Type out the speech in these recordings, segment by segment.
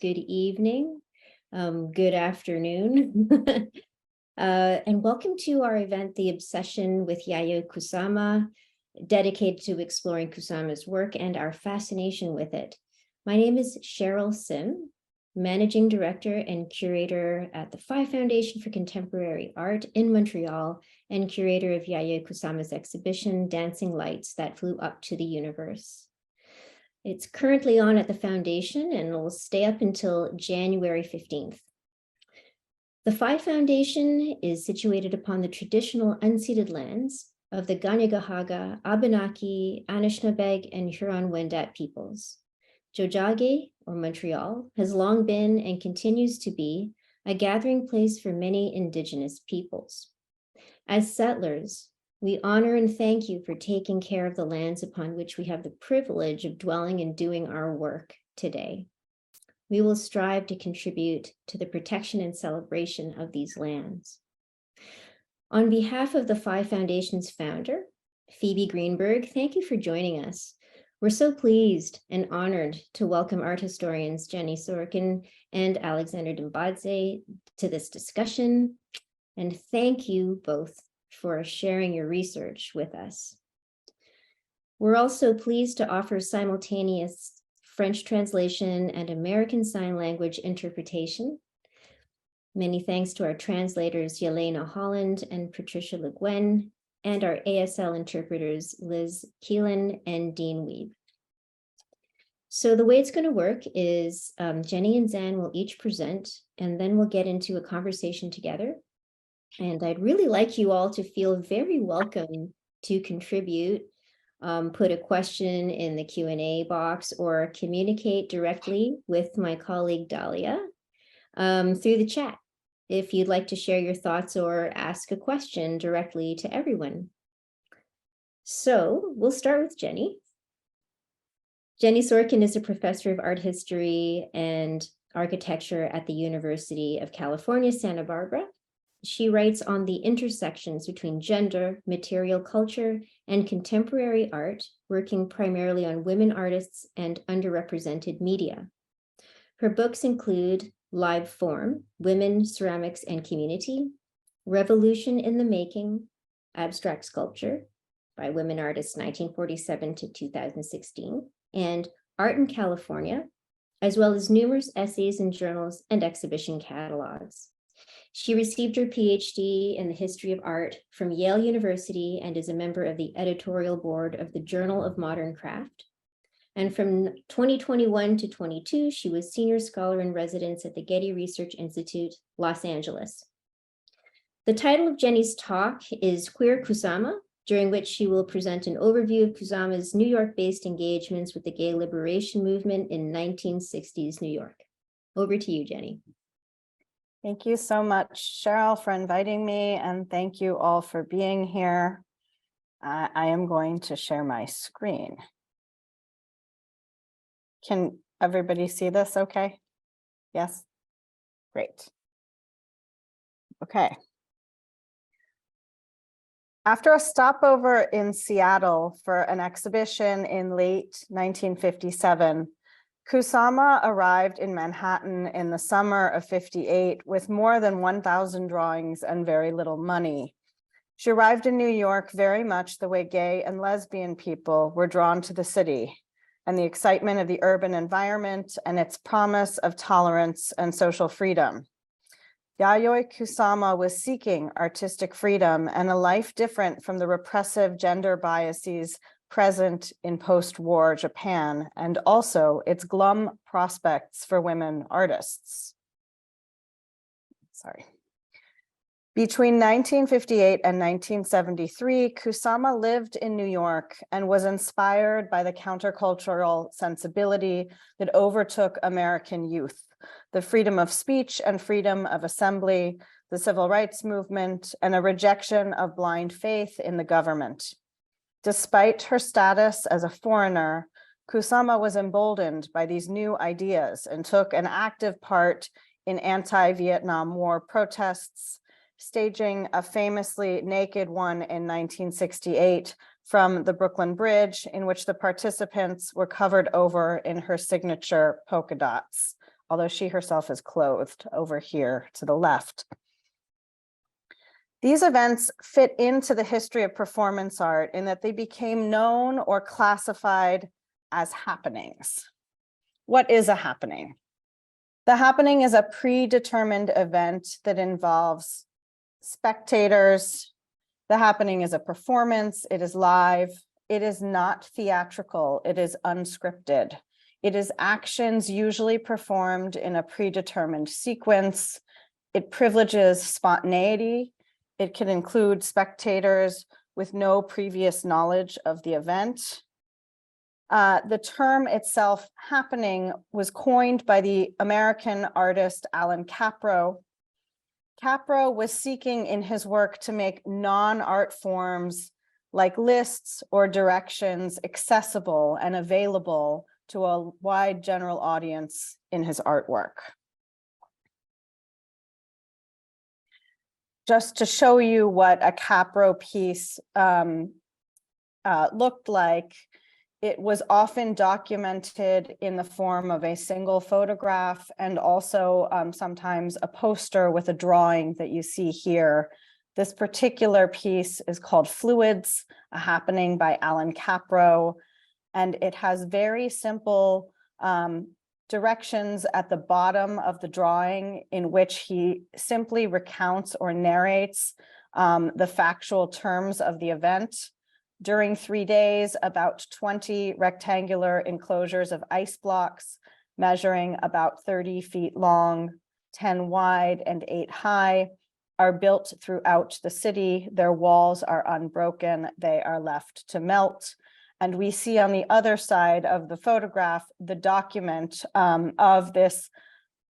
good evening, good afternoon, and welcome to our event, The Obsession with Yayoi Kusama, dedicated to exploring Kusama's work and our fascination with it. My name is Cheryl Sim, Managing Director and Curator at the Phi Foundation for Contemporary Art in Montreal, and curator of Yayoi Kusama's exhibition, Dancing Lights That Flew Up to the Universe. It's currently on at the Foundation and will stay up until January 15th. The Phi Foundation is situated upon the traditional unceded lands of the Kanien'kehá:ka, Abenaki, Anishinaabeg, and Huron-Wendat peoples. Tiohtià:ke, or Montreal, has long been and continues to be a gathering place for many Indigenous peoples. As settlers, we honor and thank you for taking care of the lands upon which we have the privilege of dwelling and doing our work today. We will strive to contribute to the protection and celebration of these lands. On behalf of the Phi Foundation's founder, Phoebe Greenberg, thank you for joining us. We're so pleased and honored to welcome art historians Jenni Sorkin and Alexander Dumbadze to this discussion. And thank you both for sharing your research with us. We're also pleased to offer simultaneous French translation and American Sign Language interpretation. Many thanks to our translators, Yelena Holland and Patricia Le Guin, and our ASL interpreters, Liz Keelan and Dean Weeb. So the way it's going to work is Jenni and Zan will each present, and then we'll get into a conversation together. And I'd really like you all to feel very welcome to contribute, put a question in the Q&A box, or communicate directly with my colleague Dahlia through the chat if you'd like to share your thoughts or ask a question directly to everyone. So we'll start with Jenni. Jenni Sorkin is a professor of art history and architecture at the University of California, Santa Barbara. She writes on the intersections between gender, material culture, and contemporary art, working primarily on women artists and underrepresented media. Her books include Live Form, Women, Ceramics, and Community, Revolution in the Making, Abstract Sculpture by women artists 1947 to 2016, and Art in California, as well as numerous essays in journals and exhibition catalogs. She received her PhD in the history of art from Yale University and is a member of the editorial board of the Journal of Modern Craft. And from 2021 to 22, she was senior scholar in residence at the Getty Research Institute, Los Angeles. The title of Jenni's talk is Queer Kusama, during which she will present an overview of Kusama's New York-based engagements with the gay liberation movement in 1960s New York. Over to you, Jenni. Thank you so much, Cheryl, for inviting me, and thank you all for being here. I am going to share my screen. Can everybody see this okay? Yes? Great. Okay. After a stopover in Seattle for an exhibition in late 1957, Kusama arrived in Manhattan in the summer of '58 with more than 1,000 drawings and very little money. She arrived in New York very much the way gay and lesbian people were drawn to the city and the excitement of the urban environment and its promise of tolerance and social freedom. Yayoi Kusama was seeking artistic freedom and a life different from the repressive gender biases present in post-war Japan, and also its glum prospects for women artists. Sorry. Between 1958 and 1973, Kusama lived in New York and was inspired by the countercultural sensibility that overtook American youth, the freedom of speech and freedom of assembly, the civil rights movement, and a rejection of blind faith in the government. Despite her status as a foreigner, Kusama was emboldened by these new ideas and took an active part in anti-Vietnam War protests, staging a famously naked one in 1968 from the Brooklyn Bridge, in which the participants were covered over in her signature polka dots, although she herself is clothed over here to the left. These events fit into the history of performance art in that they became known or classified as happenings. What is a happening? The happening is a predetermined event that involves spectators. The happening is a performance. It is live. It is not theatrical. It is unscripted. It is actions usually performed in a predetermined sequence. It privileges spontaneity. It can include spectators with no previous knowledge of the event. The term itself, happening, was coined by the American artist Alan Capro. Capro was seeking in his work to make non-art forms like lists or directions accessible and available to a wide general audience in his artwork. Just to show you what a Capro piece looked like, it was often documented in the form of a single photograph and also sometimes a poster with a drawing that you see here. This particular piece is called Fluids, a happening by Alan Capro, and it has very simple directions at the bottom of the drawing in which he simply recounts or narrates the factual terms of the event. During 3 days, about 20 rectangular enclosures of ice blocks measuring about 30 feet long, 10 wide, and 8 high are built throughout the city. Their walls are unbroken. They are left to melt. And we see on the other side of the photograph the document of this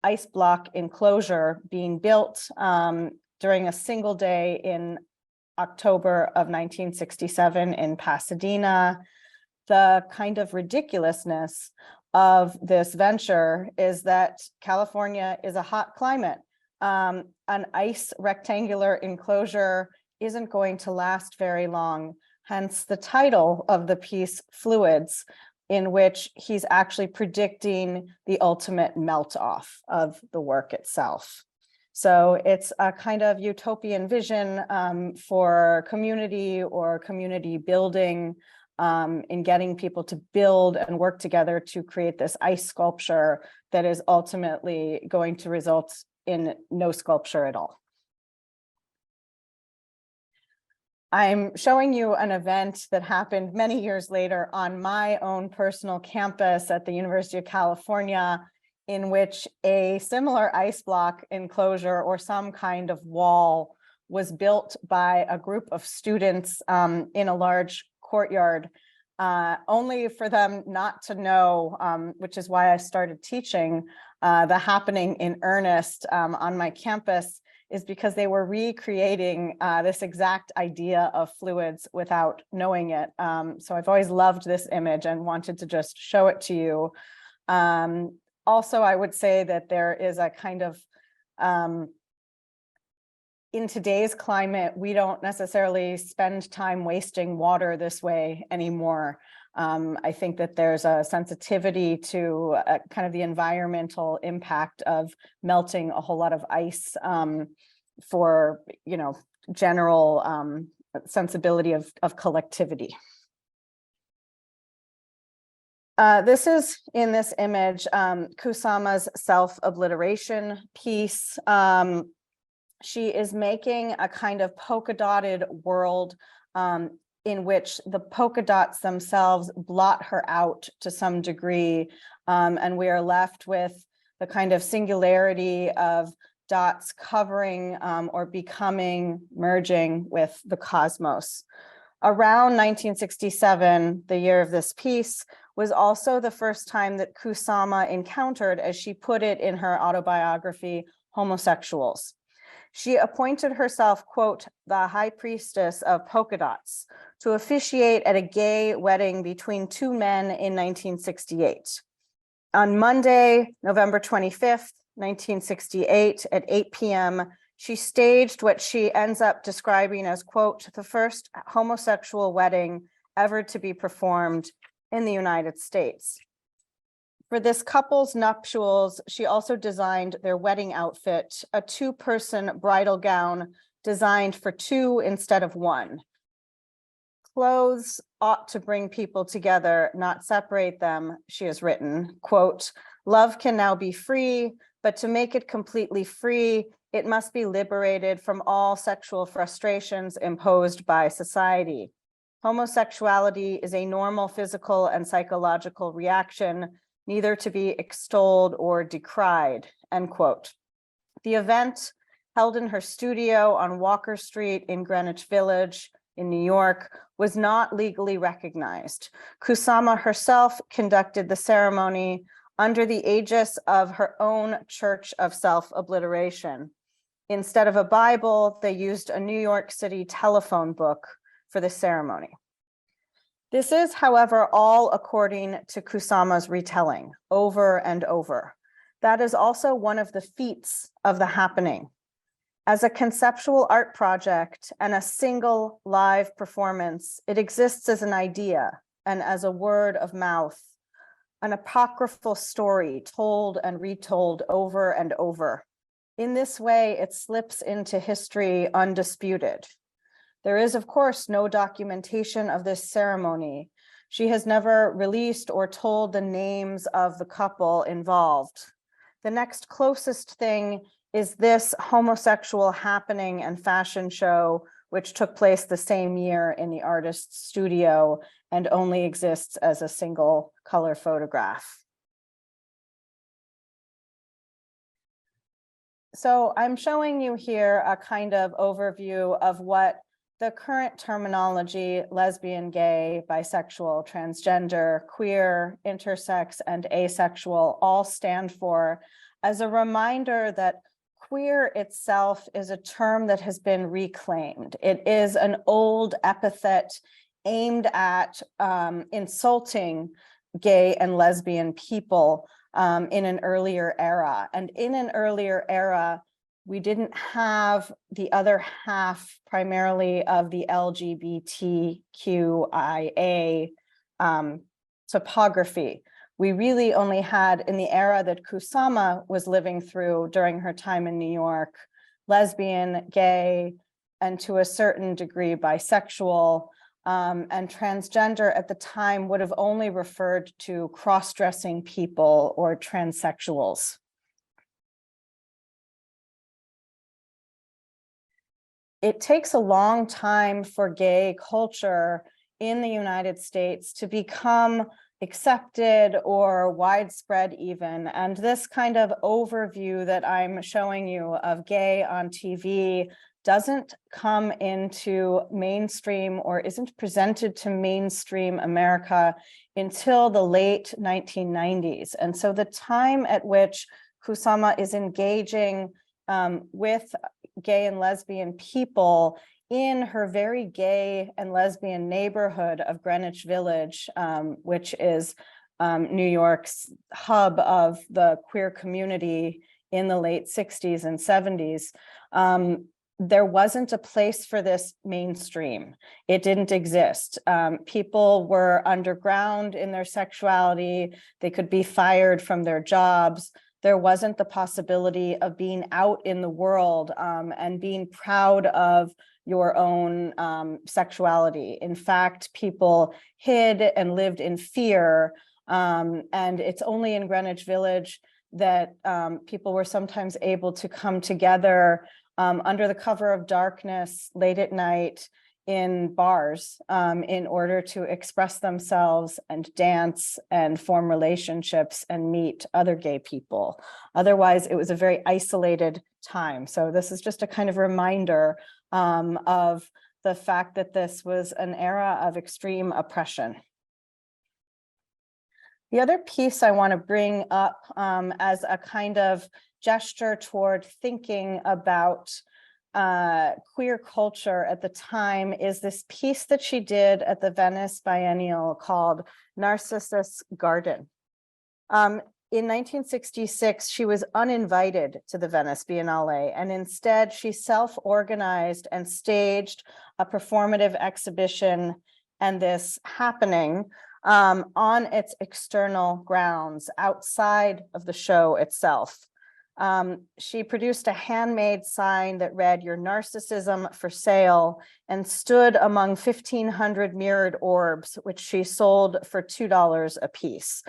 ice block enclosure being built during a single day in October of 1967 in Pasadena. The kind of ridiculousness of this venture is that California is a hot climate. An ice rectangular enclosure isn't going to last very long, hence the title of the piece, Fluids, in which he's actually predicting the ultimate melt-off of the work itself. So it's a kind of utopian vision for community or community building in getting people to build and work together to create this ice sculpture that is ultimately going to result in no sculpture at all. I'm showing you an event that happened many years later on my own personal campus at the University of California, in which a similar ice block enclosure or some kind of wall was built by a group of students in a large courtyard, only for them not to know, which is why I started teaching the happening in earnest on my campus, is because they were recreating this exact idea of fluids without knowing it. So I've always loved this image and wanted to just show it to you. Also, I would say that there is a kind of, in today's climate, we don't necessarily spend time wasting water this way anymore. I think that there's a sensitivity to kind of the environmental impact of melting a whole lot of ice for, you know, general sensibility of collectivity. This is, in this image, Kusama's self-obliteration piece. She is making a kind of polka dotted world in which the polka dots themselves blot her out to some degree, and we are left with the kind of singularity of dots covering or becoming, merging with the cosmos. Around 1967, the year of this piece, was also the first time that Kusama encountered, as she put it in her autobiography, homosexuals. She appointed herself, quote, the high priestess of polka dots, to officiate at a gay wedding between two men in 1968. On Monday, November 25th, 1968, at 8 p.m., she staged what she ends up describing as, quote, the first homosexual wedding ever to be performed in the United States. For this couple's nuptials, she also designed their wedding outfit, a two-person bridal gown designed for two instead of one. Clothes ought to bring people together, not separate them, she has written. Quote, love can now be free, but to make it completely free, it must be liberated from all sexual frustrations imposed by society. Homosexuality is a normal physical and psychological reaction, neither to be extolled or decried, end quote. The event, held in her studio on Walker Street in Greenwich Village in New York, was not legally recognized. Kusama herself conducted the ceremony under the aegis of her own church of self-obliteration. Instead of a Bible, they used a New York City telephone book for the ceremony. This is, however, all according to Kusama's retelling, over and over. That is also one of the feats of the happening. As a conceptual art project and a single live performance, it exists as an idea and as a word of mouth, an apocryphal story told and retold over and over. In this way, it slips into history undisputed. There is, of course, no documentation of this ceremony. She has never released or told the names of the couple involved. The next closest thing is this homosexual happening and fashion show, which took place the same year in the artist's studio and only exists as a single color photograph. So I'm showing you here a kind of overview of what the current terminology, lesbian, gay, bisexual, transgender, queer, intersex, and asexual all stand for, as a reminder that queer itself is a term that has been reclaimed. It is an old epithet aimed at insulting gay and lesbian people in an earlier era. And in an earlier era, we didn't have the other half primarily of the LGBTQIA topography. We really only had, in the era that Kusama was living through during her time in New York, lesbian, gay, and to a certain degree bisexual, and transgender at the time would have only referred to cross-dressing people or transsexuals. It takes a long time for gay culture in the United States to become accepted or widespread even. And this kind of overview that I'm showing you of gay on TV doesn't come into mainstream or isn't presented to mainstream America until the late 1990s. And so the time at which Kusama is engaging with gay and lesbian people in her very gay and lesbian neighborhood of Greenwich Village, which is New York's hub of the queer community in the late 60s and 70s, there wasn't a place for this mainstream. It didn't exist. People were underground in their sexuality. They could be fired from their jobs. There wasn't the possibility of being out in the world and being proud of your own sexuality. In fact, people hid and lived in fear. And it's only in Greenwich Village that people were sometimes able to come together under the cover of darkness late at night in bars in order to express themselves and dance and form relationships and meet other gay people. Otherwise, it was a very isolated time. So this is just a kind of reminder of the fact that this was an era of extreme oppression. The other piece I want to bring up as a kind of gesture toward thinking about queer culture at the time is this piece that she did at the Venice Biennial called Narcissus Garden. In 1966, she was uninvited to the Venice Biennale, and instead she self-organized and staged a performative exhibition and this happening on its external grounds outside of the show itself. She produced a handmade sign that read, "Your narcissism for sale," and stood among 1,500 mirrored orbs, which she sold for $2 a piece.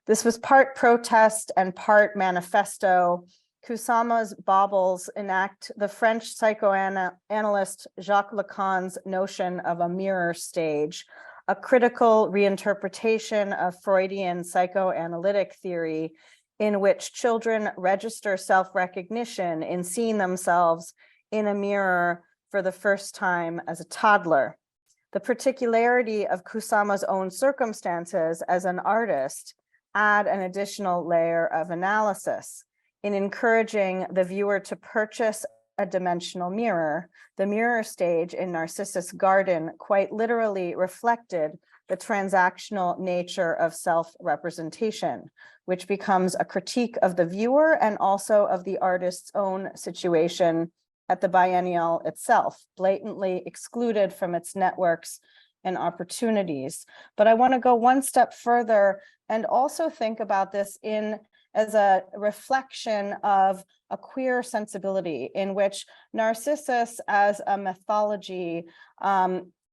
This was part protest and part manifesto. Kusama's baubles enact the French psychoanalyst Jacques Lacan's notion of a mirror stage, a critical reinterpretation of Freudian psychoanalytic theory in which children register self-recognition in seeing themselves in a mirror for the first time as a toddler. The particularity of Kusama's own circumstances as an artist add an additional layer of analysis. In encouraging the viewer to purchase a dimensional mirror, the mirror stage in Narcissus' garden quite literally reflected the transactional nature of self-representation, which becomes a critique of the viewer and also of the artist's own situation at the biennial itself, blatantly excluded from its networks and opportunities. But I want to go one step further and also think about this as a reflection of a queer sensibility in which Narcissus as a mythology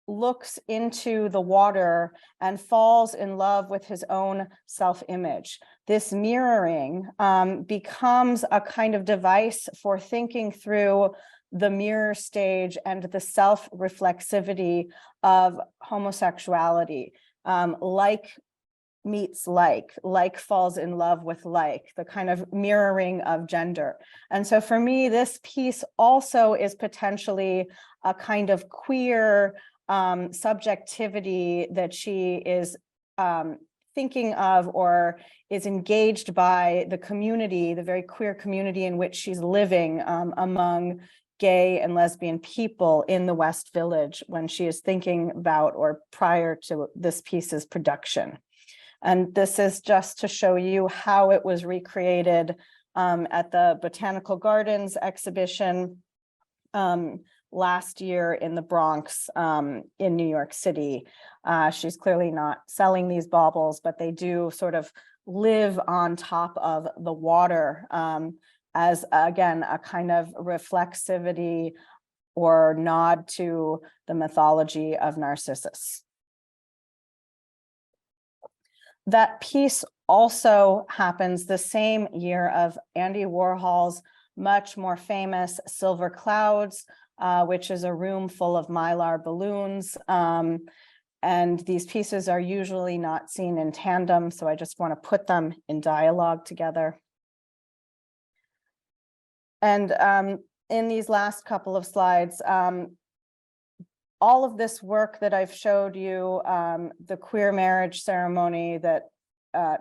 looks into the water and falls in love with his own self-image. This mirroring becomes a kind of device for thinking through the mirror stage and the self-reflexivity of homosexuality. Like meets like falls in love with like, the kind of mirroring of gender. And so for me, this piece also is potentially a kind of queer subjectivity that she is thinking of or is engaged by the community, the very queer community in which she's living among gay and lesbian people in the West Village when she is thinking about or prior to this piece's production. And this is just to show you how it was recreated at the Botanical Gardens exhibition last year in the Bronx in New York City. She's clearly not selling these baubles, but they do sort of live on top of the water as, again, a kind of reflexivity or nod to the mythology of Narcissus. That piece also happens the same year of Andy Warhol's much more famous Silver Clouds, which is a room full of mylar balloons. And these pieces are usually not seen in tandem, so I just want to put them in dialogue together. And in these last couple of slides, all of this work that I've showed you, the queer marriage ceremony that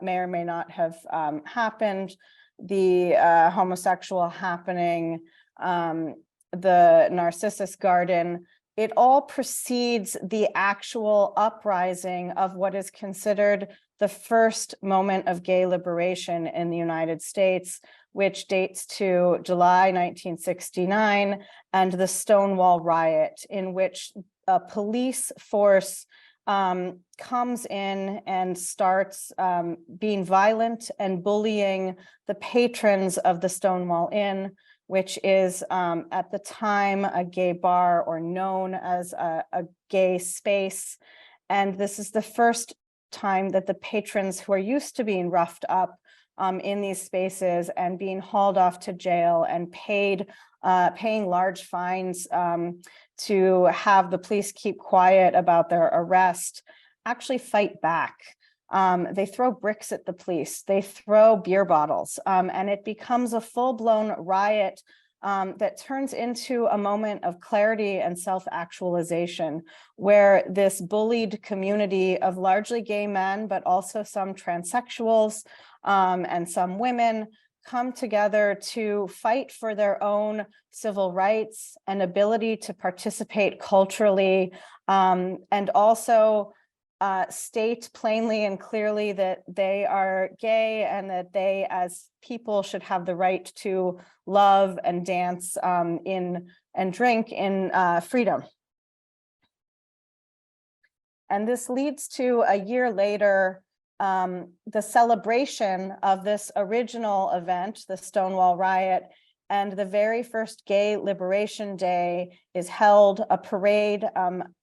may or may not have happened, the homosexual happening, the Narcissus garden, it all precedes the actual uprising of what is considered the first moment of gay liberation in the United States, which dates to July 1969 and the Stonewall riot, in which a police force comes in and starts being violent and bullying the patrons of the Stonewall Inn, which is at the time a gay bar or known as a gay space. And this is the first time that the patrons who are used to being roughed up in these spaces and being hauled off to jail and paying large fines to have the police keep quiet about their arrest, actually fight back. They throw bricks at the police, they throw beer bottles, and it becomes a full-blown riot that turns into a moment of clarity and self-actualization, where this bullied community of largely gay men, but also some transsexuals and some women, come together to fight for their own civil rights and ability to participate culturally, and also state plainly and clearly that they are gay and that they as people should have the right to love and dance and drink in freedom. And this leads to a year later, the celebration of this original event, the Stonewall Riot, and the very first Gay Liberation Day is held, a parade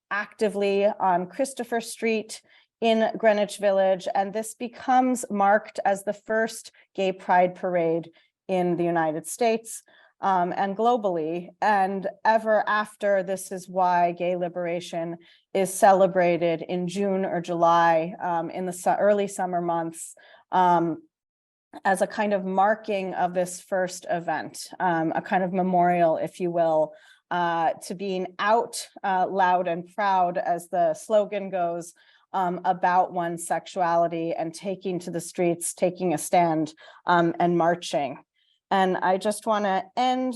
actively on Christopher Street in Greenwich Village, and this becomes marked as the first gay pride parade in the United States and globally. And ever after, this is why gay liberation is celebrated in June or July in the early summer months as a kind of marking of this first event, a kind of memorial, if you will, to being out loud and proud, as the slogan goes, about one's sexuality and taking to the streets, taking a stand and marching. And I just want to end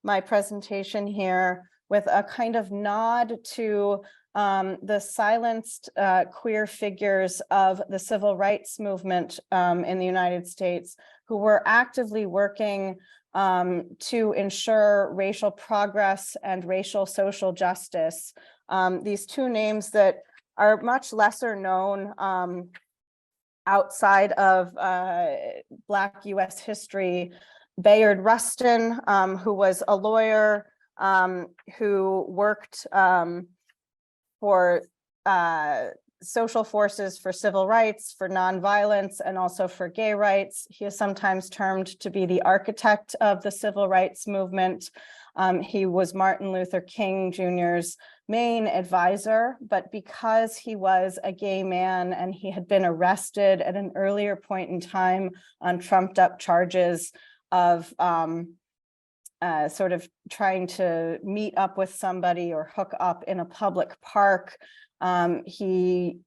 my presentation here with a kind of nod to the silenced queer figures of the civil rights movement in the United States, who were actively working to ensure racial progress and racial social justice. These two names that are much lesser known outside of Black US history. Bayard Rustin, who was a lawyer who worked for social forces for civil rights, for nonviolence, and also for gay rights. He is sometimes termed to be the architect of the civil rights movement. He was Martin Luther King Jr.'s main advisor, but because he was a gay man and he had been arrested at an earlier point in time on trumped up charges of sort of trying to meet up with somebody or hook up in a public park, he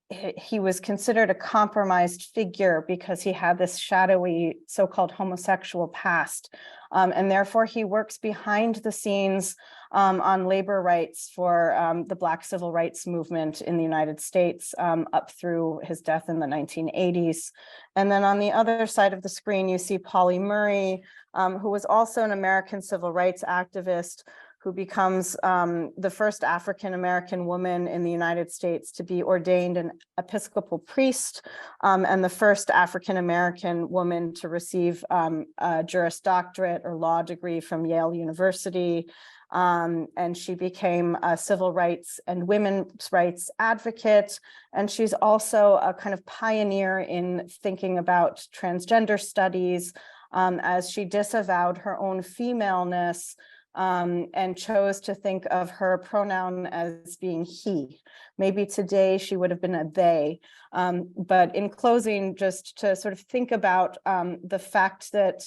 was considered a compromised figure because he had this shadowy so-called homosexual past. And therefore he works behind the scenes on labor rights for the Black civil rights movement in the United States up through his death in the 1980s. And then on the other side of the screen, you see Pauli Murray, who was also an American civil rights activist, who becomes the first African-American woman in the United States to be ordained an Episcopal priest, and the first African-American woman to receive a Juris Doctorate or law degree from Yale University. And she became a civil rights and women's rights advocate. And she's also a kind of pioneer in thinking about transgender studies, as she disavowed her own femaleness and chose to think of her pronoun as being he. Maybe today she would have been a they. But in closing, just to sort of think about the fact that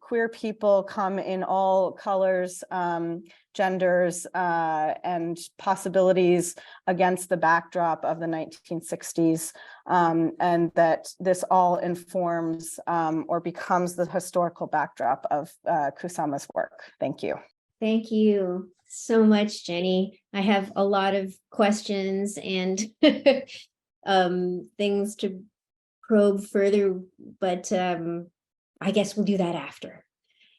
queer people come in all colors, genders, and possibilities against the backdrop of the 1960s, and that this all informs or becomes the historical backdrop of Kusama's work. Thank you. Thank you so much, Jenny. I have a lot of questions and things to probe further, but I guess we'll do that after.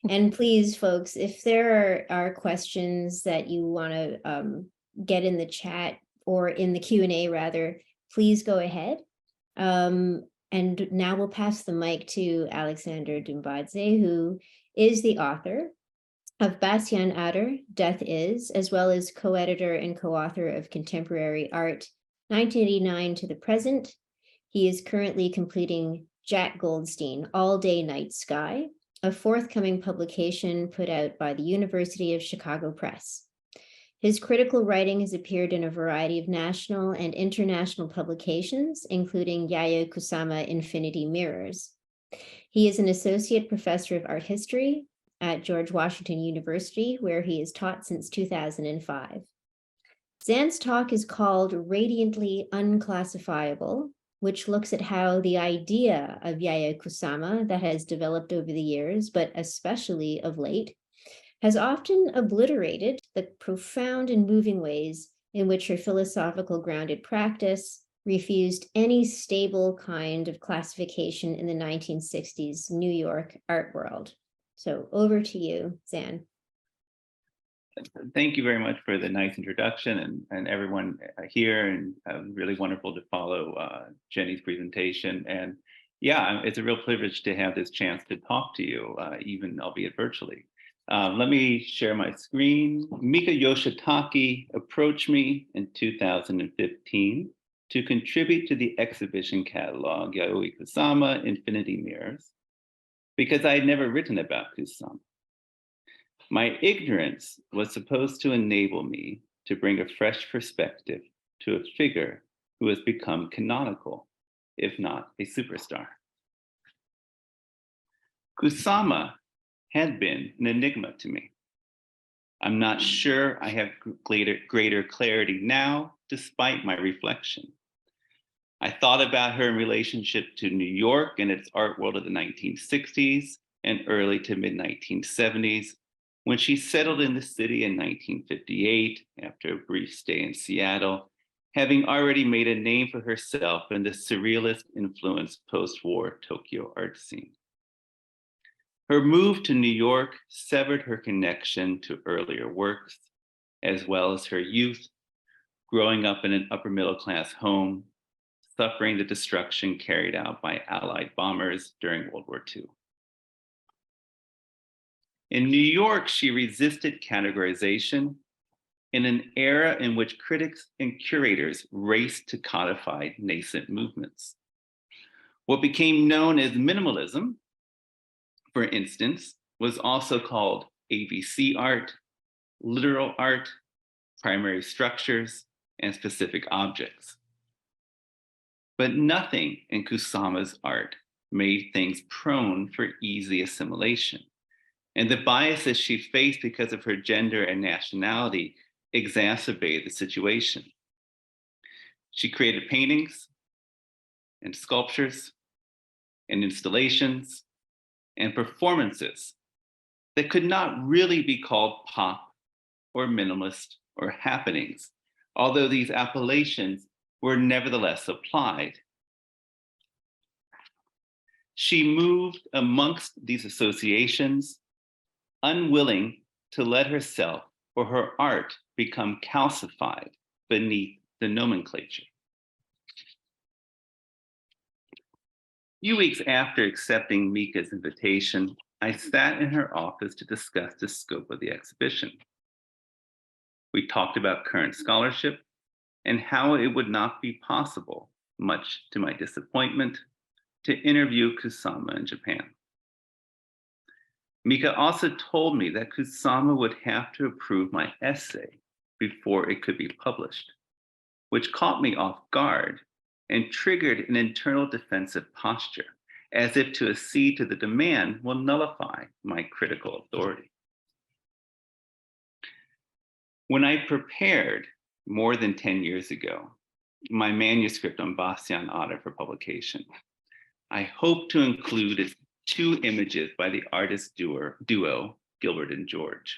And please, folks, if there are questions that you want to get in the chat or in the Q&A rather, please go ahead. And now we'll pass the mic to Alexander Dumbadze, who is the author of Bastian Adder, Death Is, as well as co-editor and co-author of Contemporary Art, 1989 to the Present. He is currently completing Jack Goldstein, All Day Night Sky, a forthcoming publication put out by the University of Chicago Press. His critical writing has appeared in a variety of national and international publications, including Yayoi Kusama, Infinity Mirrors. He is an associate professor of art history at George Washington University, where he has taught since 2005. Zan's talk is called Radiantly Unclassifiable, which looks at how the idea of Yayoi Kusama that has developed over the years, but especially of late, has often obliterated the profound and moving ways in which her philosophical grounded practice refused any stable kind of classification in the 1960s New York art world. So over to you, Zan. Thank you very much for the nice introduction and everyone here, and really wonderful to follow Jenni's presentation. And yeah, it's a real privilege to have this chance to talk to you, even albeit virtually. Let me share my screen. Mika Yoshitake approached me in 2015 to contribute to the exhibition catalog, Yayoi Kusama, Infinity Mirrors, because I had never written about Kusama. My ignorance was supposed to enable me to bring a fresh perspective to a figure who has become canonical, if not a superstar. Kusama had been an enigma to me. I'm not sure I have greater clarity now, despite my reflection. I thought about her in relationship to New York and its art world of the 1960s and early to mid 1970s, when she settled in the city in 1958 after a brief stay in Seattle, having already made a name for herself in the surrealist influenced post-war Tokyo art scene. Her move to New York severed her connection to earlier works, as well as her youth, growing up in an upper middle class home, suffering the destruction carried out by Allied bombers during World War II. In New York, she resisted categorization in an era in which critics and curators raced to codify nascent movements. What became known as minimalism, for instance, was also called ABC art, literal art, primary structures, and specific objects. But nothing in Kusama's art made things prone for easy assimilation. And the biases she faced because of her gender and nationality exacerbated the situation. She created paintings and sculptures and installations and performances that could not really be called pop or minimalist or happenings, although these appellations were nevertheless applied. She moved amongst these associations, unwilling to let herself or her art become calcified beneath the nomenclature. A few weeks after accepting Mika's invitation, I sat in her office to discuss the scope of the exhibition. We talked about current scholarship and how it would not be possible, much to my disappointment, to interview Kusama in Japan. Mika also told me that Kusama would have to approve my essay before it could be published, which caught me off guard and triggered an internal defensive posture, as if to accede to the demand will nullify my critical authority. When I prepared more than 10 years ago my manuscript on Bastian Otter for publication, I hope to include 2 images by the artist duo, Gilbert and George.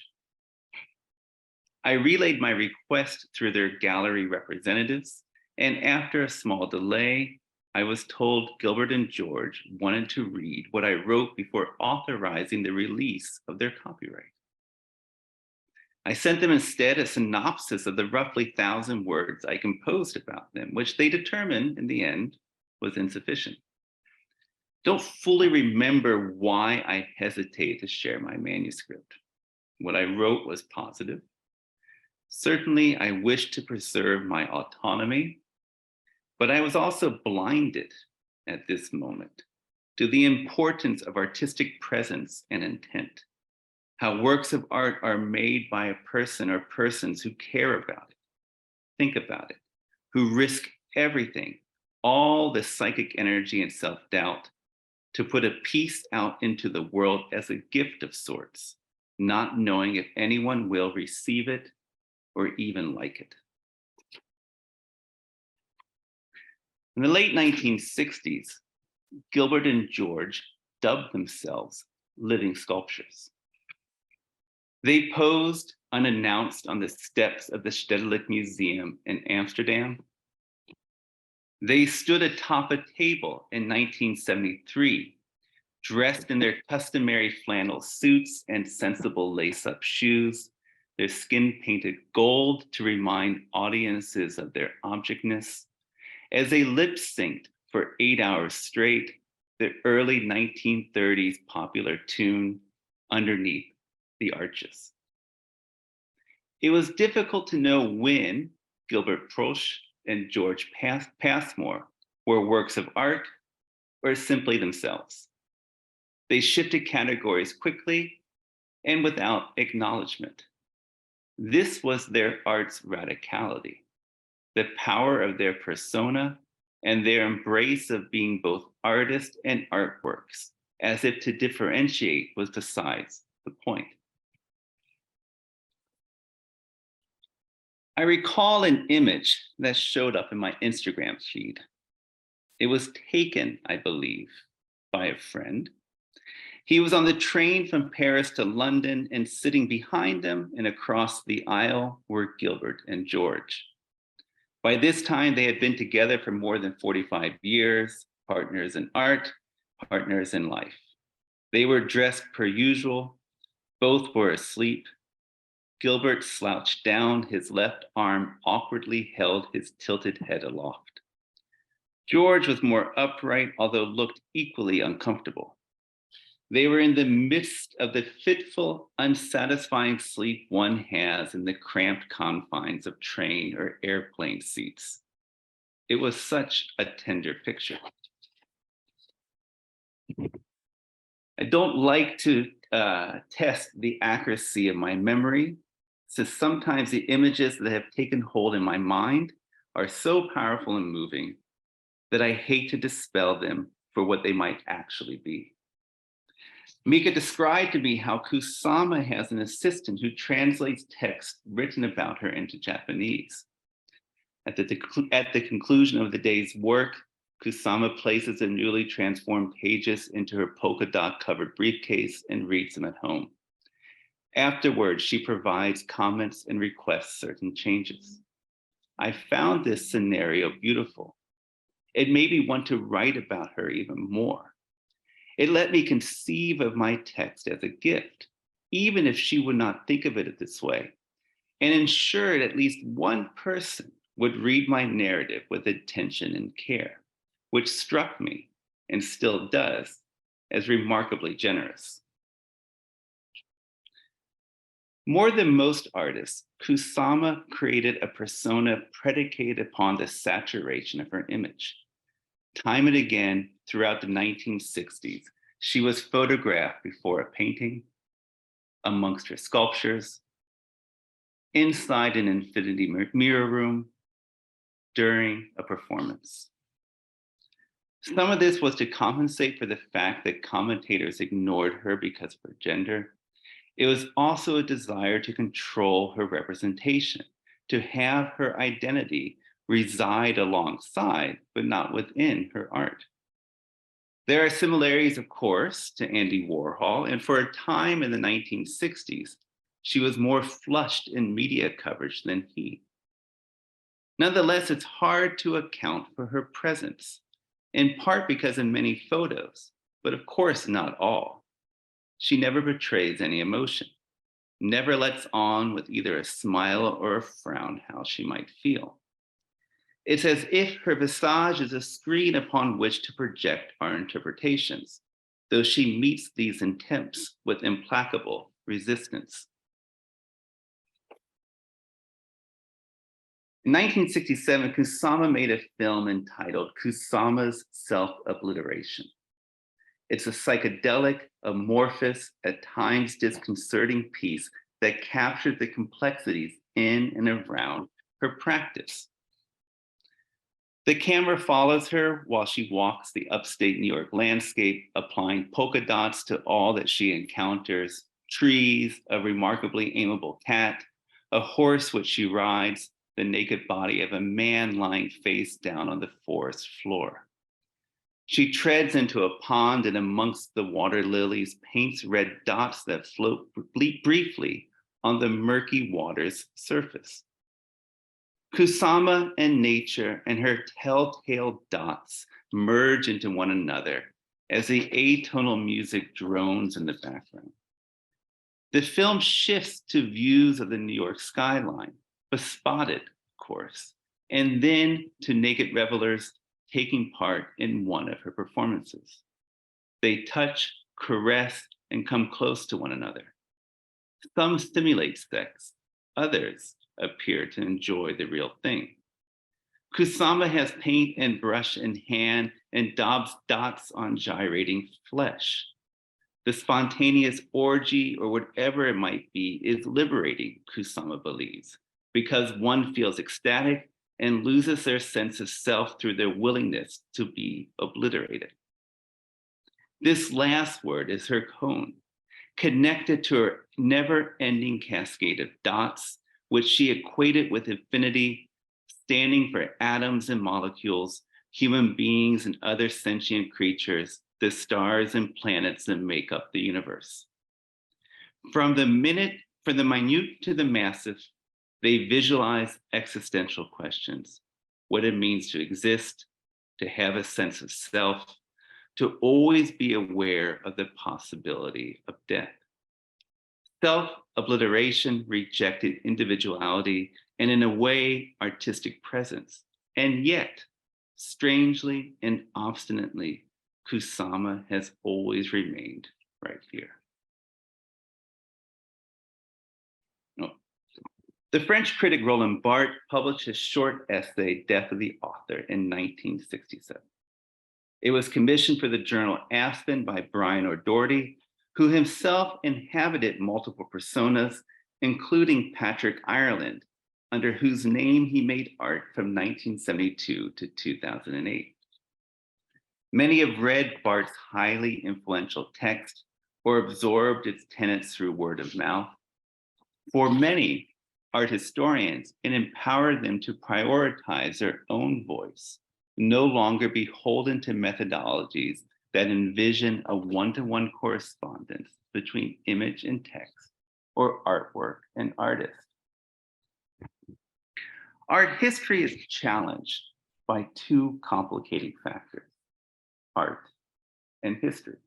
I relayed my request through their gallery representatives, and after a small delay, I was told Gilbert and George wanted to read what I wrote before authorizing the release of their copyright. I sent them instead a synopsis of the roughly 1,000 words I composed about them, which they determined in the end was insufficient. Don't fully remember why I hesitated to share my manuscript. What I wrote was positive. Certainly, I wished to preserve my autonomy, but I was also blinded at this moment to the importance of artistic presence and intent, how works of art are made by a person or persons who care about it, think about it, who risk everything, all the psychic energy and self-doubt, to put a piece out into the world as a gift of sorts, not knowing if anyone will receive it or even like it. In the late 1960s, Gilbert and George dubbed themselves living sculptures. They posed unannounced on the steps of the Stedelijk Museum in Amsterdam. They stood atop a table in 1973, dressed in their customary flannel suits and sensible lace-up shoes, their skin painted gold to remind audiences of their objectness, as they lip-synced for 8 hours straight the early 1930s popular tune, Underneath the Arches. It was difficult to know when Gilbert Proch and George Passmore were works of art or simply themselves. They shifted categories quickly and without acknowledgement. This was their art's radicality, the power of their persona and their embrace of being both artists and artworks, as if to differentiate was besides the point. I recall an image that showed up in my Instagram feed. It was taken, I believe, by a friend. He was on the train from Paris to London, and sitting behind him and across the aisle were Gilbert and George. By this time, they had been together for more than 45 years, partners in art, partners in life. They were dressed per usual. Both were asleep. Gilbert slouched down, his left arm awkwardly held his tilted head aloft. George was more upright, although looked equally uncomfortable. They were in the midst of the fitful, unsatisfying sleep one has in the cramped confines of train or airplane seats. It was such a tender picture. I don't like to test the accuracy of my memory, since sometimes the images that have taken hold in my mind are so powerful and moving that I hate to dispel them for what they might actually be. Mika described to me how Kusama has an assistant who translates text written about her into Japanese. At the conclusion of the day's work, Kusama places the newly transformed pages into her polka dot covered briefcase and reads them at home. Afterwards, she provides comments and requests certain changes. I found this scenario beautiful. It made me want to write about her even more. It let me conceive of my text as a gift, even if she would not think of it this way, and ensured at least one person would read my narrative with attention and care, which struck me, and still does, as remarkably generous. More than most artists, Kusama created a persona predicated upon the saturation of her image. Time and again, throughout the 1960s, she was photographed before a painting, amongst her sculptures, inside an infinity mirror room, during a performance. Some of this was to compensate for the fact that commentators ignored her because of her gender. It was also a desire to control her representation, to have her identity reside alongside, but not within her art. There are similarities, of course, to Andy Warhol, and for a time in the 1960s, she was more flushed in media coverage than he. Nonetheless, it's hard to account for her presence, in part because in many photos, but of course not all, she never betrays any emotion, never lets on with either a smile or a frown how she might feel. It's as if her visage is a screen upon which to project our interpretations, though she meets these attempts with implacable resistance. In 1967, Kusama made a film entitled Kusama's Self-Obliteration. It's a psychedelic, amorphous, at times disconcerting piece that captured the complexities in and around her practice. The camera follows her while she walks the upstate New York landscape, applying polka dots to all that she encounters: trees, a remarkably amiable cat, a horse which she rides, the naked body of a man lying face down on the forest floor. She treads into a pond and amongst the water lilies paints red dots that float briefly on the murky water's surface. Kusama and nature and her telltale dots merge into one another as the atonal music drones in the background. The film shifts to views of the New York skyline, bespotted, of course, and then to naked revelers taking part in one of her performances. They touch, caress, and come close to one another. Some simulate sex, others appear to enjoy the real thing. Kusama has paint and brush in hand and daubs dots on gyrating flesh. The spontaneous orgy, or whatever it might be, is liberating, Kusama believes, because one feels ecstatic and loses their sense of self through their willingness to be obliterated. This last word is her cone, connected to her never-ending cascade of dots, which she equated with infinity, standing for atoms and molecules, human beings and other sentient creatures, the stars and planets that make up the universe. From the minute to the massive, they visualize existential questions, what it means to exist, to have a sense of self, to always be aware of the possibility of death. Self-obliteration rejected individuality and, in a way, artistic presence. And yet, strangely and obstinately, Kusama has always remained right here. The French critic Roland Barthes published his short essay, Death of the Author, in 1967. It was commissioned for the journal Aspen by Brian O'Doherty, who himself inhabited multiple personas, including Patrick Ireland, under whose name he made art from 1972 to 2008. Many have read Barthes' highly influential text or absorbed its tenets through word of mouth. For many art historians, it empowered them to prioritize their own voice, no longer beholden to methodologies that envision a one-to-one correspondence between image and text, or artwork and artist. Art history is challenged by two complicating factors: art and history.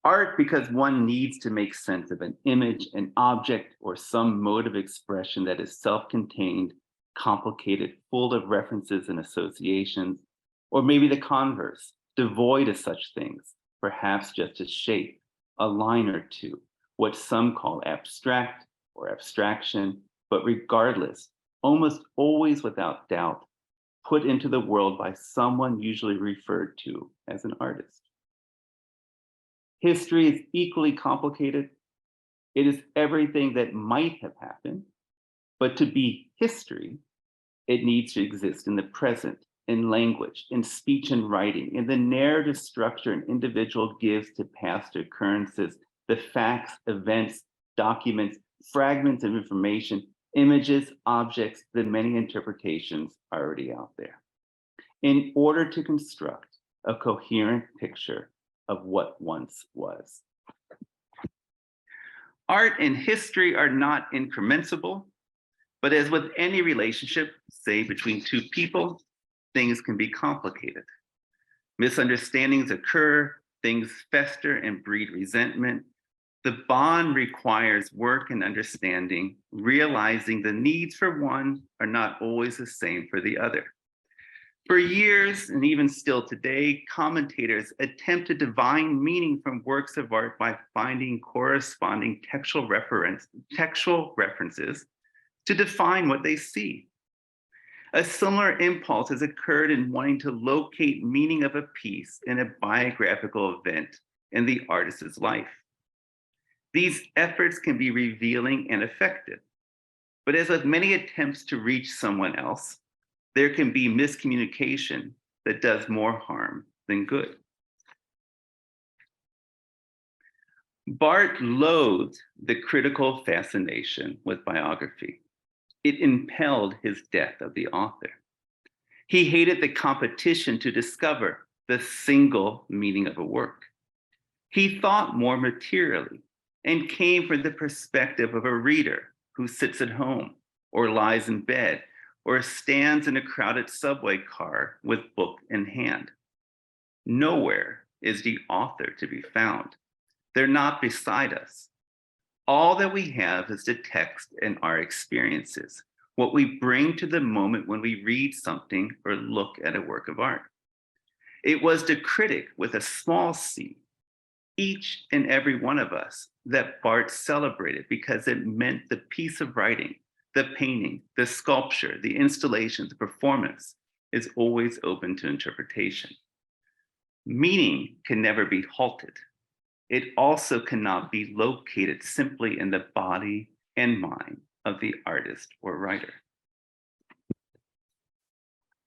Art, because one needs to make sense of an image, an object, or some mode of expression that is self-contained, complicated, full of references and associations, or maybe the converse, devoid of such things, perhaps just a shape, a line or two, what some call abstract or abstraction, but regardless, almost always without doubt, put into the world by someone usually referred to as an artist. History is equally complicated. It is everything that might have happened, but to be history, it needs to exist in the present, in language, in speech and writing, in the narrative structure an individual gives to past occurrences, the facts, events, documents, fragments of information, images, objects, the many interpretations already out there, in order to construct a coherent picture of what once was. Art and history are not incrementable, but as with any relationship, say between two people, things can be complicated. Misunderstandings occur, things fester and breed resentment. The bond requires work and understanding, realizing the needs for one are not always the same for the other. For years, and even still today, commentators attempt to divine meaning from works of art by finding corresponding textual references to define what they see. A similar impulse has occurred in wanting to locate meaning of a piece in a biographical event in the artist's life. These efforts can be revealing and effective, but as with many attempts to reach someone else, there can be miscommunication that does more harm than good. Barthes loathed the critical fascination with biography. It impelled his death of the author. He hated the competition to discover the single meaning of a work. He thought more materially and came from the perspective of a reader who sits at home or lies in bed or stands in a crowded subway car with book in hand. Nowhere is the author to be found. They're not beside us. All that we have is the text and our experiences, what we bring to the moment when we read something or look at a work of art. It was the critic with a small c, each and every one of us, that Barthes celebrated because it meant the piece of writing, the painting, the sculpture, the installation, the performance is always open to interpretation. Meaning can never be halted. It also cannot be located simply in the body and mind of the artist or writer.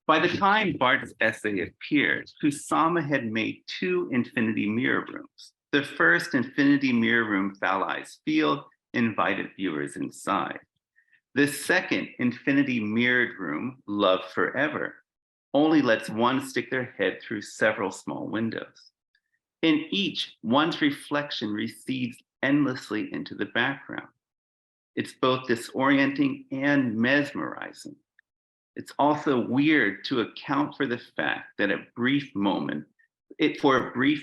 By the time Barthes' essay appeared, Kusama had made 2 infinity mirror rooms. The first infinity mirror room, Fallai's Field, invited viewers inside. The second infinity mirrored room, Love Forever, only lets one stick their head through several small windows. In each, one's reflection recedes endlessly into the background. It's both disorienting and mesmerizing. It's also weird to account for the fact that for a brief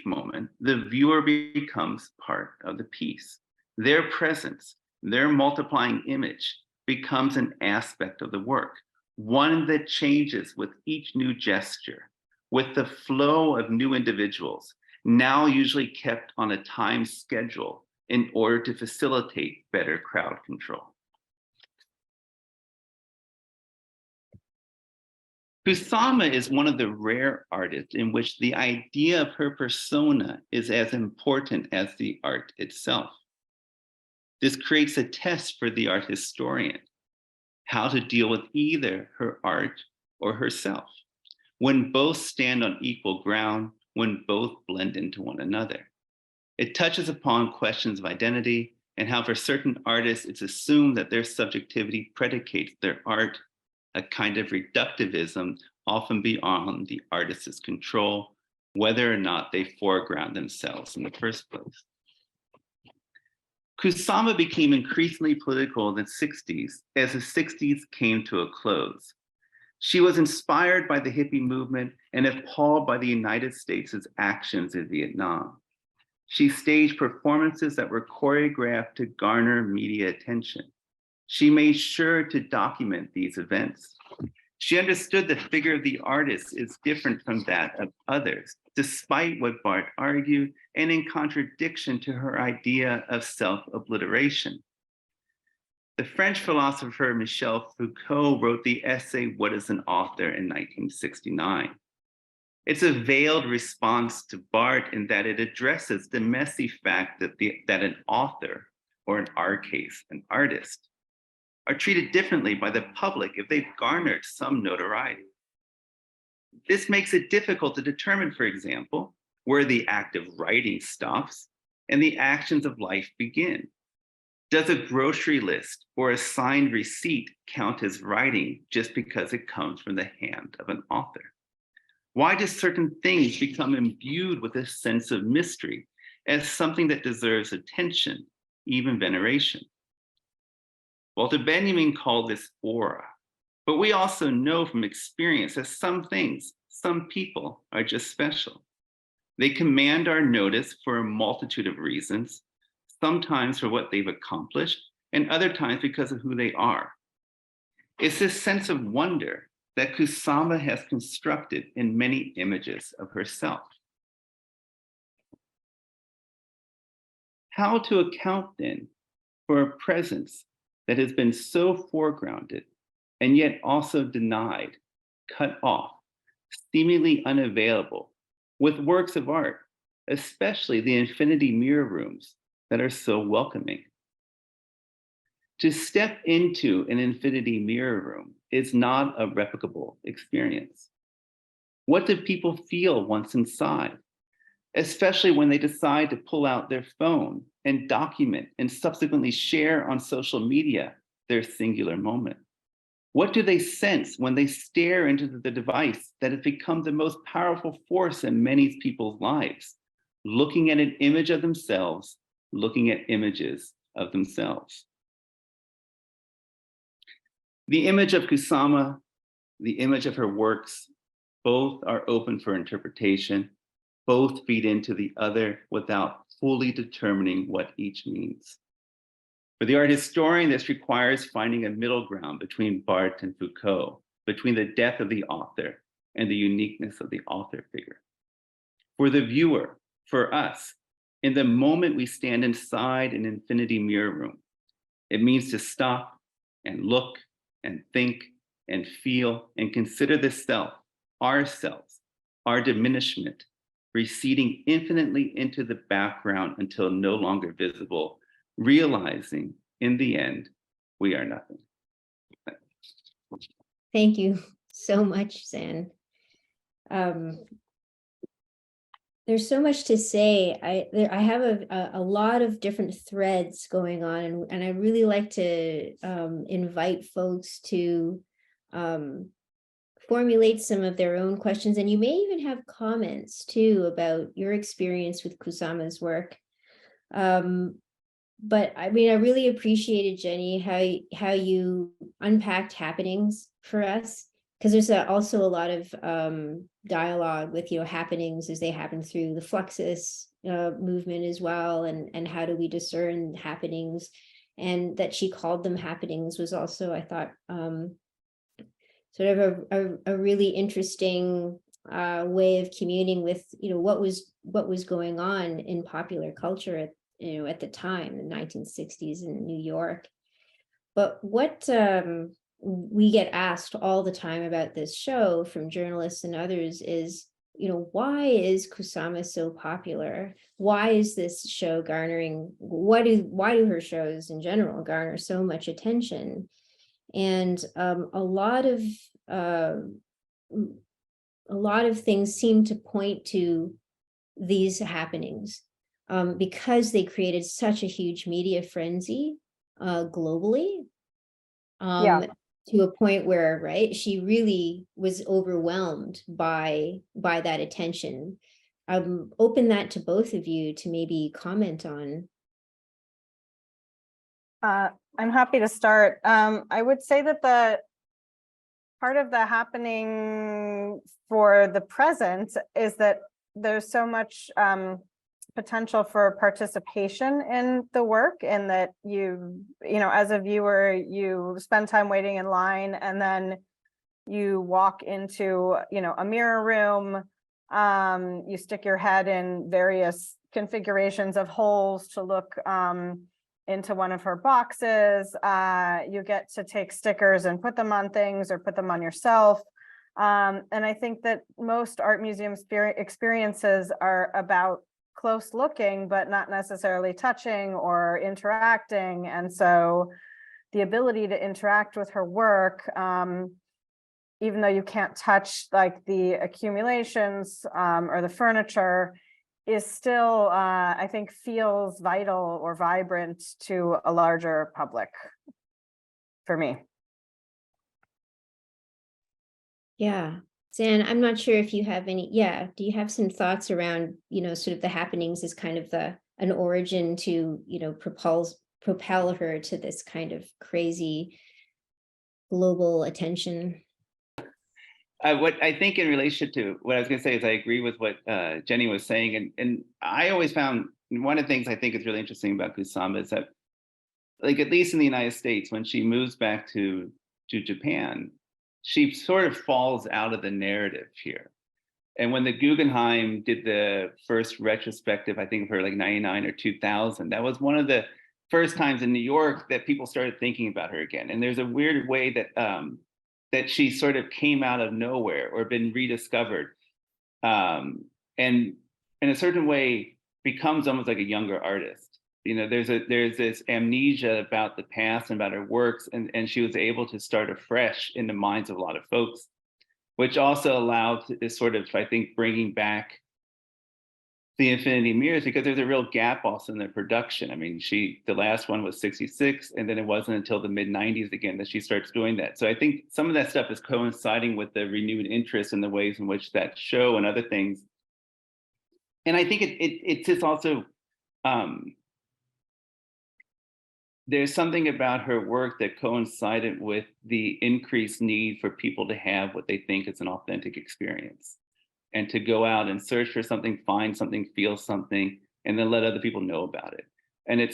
moment, the viewer becomes part of the piece. Their presence, their multiplying image becomes an aspect of the work, one that changes with each new gesture, with the flow of new individuals, now usually kept on a time schedule in order to facilitate better crowd control. Kusama is one of the rare artists in which the idea of her persona is as important as the art itself. This creates a test for the art historian, how to deal with either her art or herself, when both stand on equal ground, when both blend into one another. It touches upon questions of identity and how for certain artists, it's assumed that their subjectivity predicates their art, a kind of reductivism often beyond the artist's control, whether or not they foreground themselves in the first place. Kusama became increasingly political in the 60s as the 60s came to a close. She was inspired by the hippie movement and appalled by the United States' actions in Vietnam. She staged performances that were choreographed to garner media attention. She made sure to document these events. She understood the figure of the artist is different from that of others, despite what Barthes argued, and in contradiction to her idea of self-obliteration. The French philosopher Michel Foucault wrote the essay, What is an Author, in 1969. It's a veiled response to Barthes in that it addresses the messy fact that an author, or in our case, an artist, are treated differently by the public if they've garnered some notoriety. This makes it difficult to determine, for example, where the act of writing stops and the actions of life begin. Does a grocery list or a signed receipt count as writing just because it comes from the hand of an author? Why do certain things become imbued with a sense of mystery as something that deserves attention, even veneration? Walter Benjamin called this aura, but we also know from experience that some things, some people are just special. They command our notice for a multitude of reasons, sometimes for what they've accomplished, and other times because of who they are. It's this sense of wonder that Kusama has constructed in many images of herself. How to account then for a presence that has been so foregrounded and yet also denied, cut off, seemingly unavailable, with works of art, especially the infinity mirror rooms that are so welcoming? To step into an infinity mirror room is not a replicable experience. What do people feel once inside, especially when they decide to pull out their phone and document and subsequently share on social media their singular moment? What do they sense when they stare into the device that has become the most powerful force in many people's lives, looking at an image of themselves, looking at images of themselves? The image of Kusama, the image of her works, both are open for interpretation, both feed into the other without fully determining what each means. For the art historian, this requires finding a middle ground between Barthes and Foucault, between the death of the author and the uniqueness of the author figure. For the viewer, for us, in the moment we stand inside an infinity mirror room, it means to stop and look and think and feel and consider the self, ourselves, our diminishment, receding infinitely into the background until no longer visible, realizing in the end, we are nothing. Thank you so much, Zan. There's so much to say. I have a lot of different threads going on, and I really like to invite folks to formulate some of their own questions, and you may even have comments too about your experience with Kusama's work. But I mean, I really appreciated, Jenny, how you unpacked happenings for us, because there's also a lot of dialogue with, you know, happenings as they happen through the Fluxus movement as well, and how do we discern happenings, and that she called them happenings was also, I thought, sort of a really interesting way of communing with, you know, what was going on in popular culture at, you know, at the time, the 1960s in New York. But what we get asked all the time about this show from journalists and others is, you know, why is Kusama so popular? Why is this show garnering, why do her shows in general garner so much attention? And a lot of things seem to point to these happenings, because they created such a huge media frenzy globally, to a point where, right, she really was overwhelmed by that attention. Open that to both of you to maybe comment on. I'm happy to start. I would say that the part of the happening for the present is that there's so much potential for participation in the work, and that you know, as a viewer, you spend time waiting in line, and then you walk into, you know, a mirror room, you stick your head in various configurations of holes to look into one of her boxes. You get to take stickers and put them on things or put them on yourself. And I think that most art museum experiences are about close looking, but not necessarily touching or interacting. And so the ability to interact with her work, even though you can't touch like the accumulations or the furniture, is still, I think, feels vital or vibrant to a larger public for me. Yeah. Zan, I'm not sure if you have any, do you have some thoughts around, you know, sort of the happenings as kind of an origin to, you know, propel her to this kind of crazy global attention? What I think in relation to what I was going to say is I agree with what Jenny was saying. And I always found one of the things I think is really interesting about Kusama is that, like, at least in the United States, when she moves back to Japan, she sort of falls out of the narrative here. And when the Guggenheim did the first retrospective, I think of her like 99 or 2000, that was one of the first times in New York that people started thinking about her again. And there's a weird way that that she sort of came out of nowhere or been rediscovered, and in a certain way becomes almost like a younger artist. You know, there's this amnesia about the past and about her works, and she was able to start afresh in the minds of a lot of folks, which also allowed this sort of, I think, bringing back the Infinity Mirrors, because there's a real gap also in the production. I mean, the last one was 66, and then it wasn't until the mid 90s again that she starts doing that. So I think some of that stuff is coinciding with the renewed interest in the ways in which that show and other things. And I think it's just also, there's something about her work that coincided with the increased need for people to have what they think is an authentic experience, and to go out and search for something, find something, feel something, and then let other people know about it. And it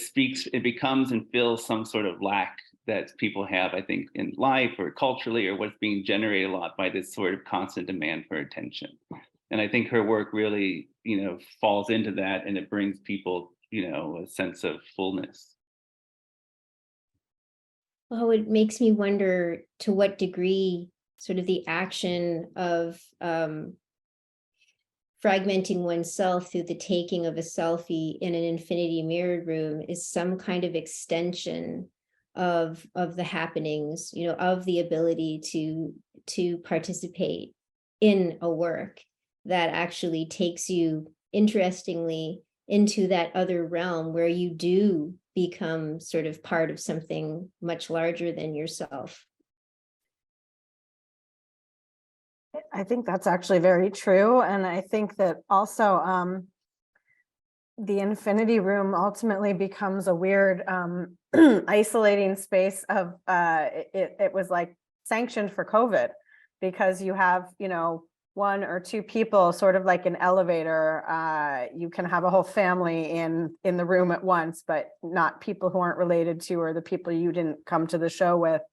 becomes and fills some sort of lack that people have, I think, in life or culturally, or what's being generated a lot by this sort of constant demand for attention. And I think her work really, falls into that, and it brings people, a sense of fullness. Well, it makes me wonder to what degree sort of the action of fragmenting oneself through the taking of a selfie in an infinity mirrored room is some kind of extension of the happenings, of the ability to participate in a work that actually takes you, interestingly, into that other realm where you do become sort of part of something much larger than yourself. I think that's actually very true. And I think that also the infinity room ultimately becomes a weird isolating space of it was like sanctioned for COVID, because you have, one or two people, sort of like an elevator. You can have a whole family in the room at once, but not people who aren't related to, or the people you didn't come to the show with.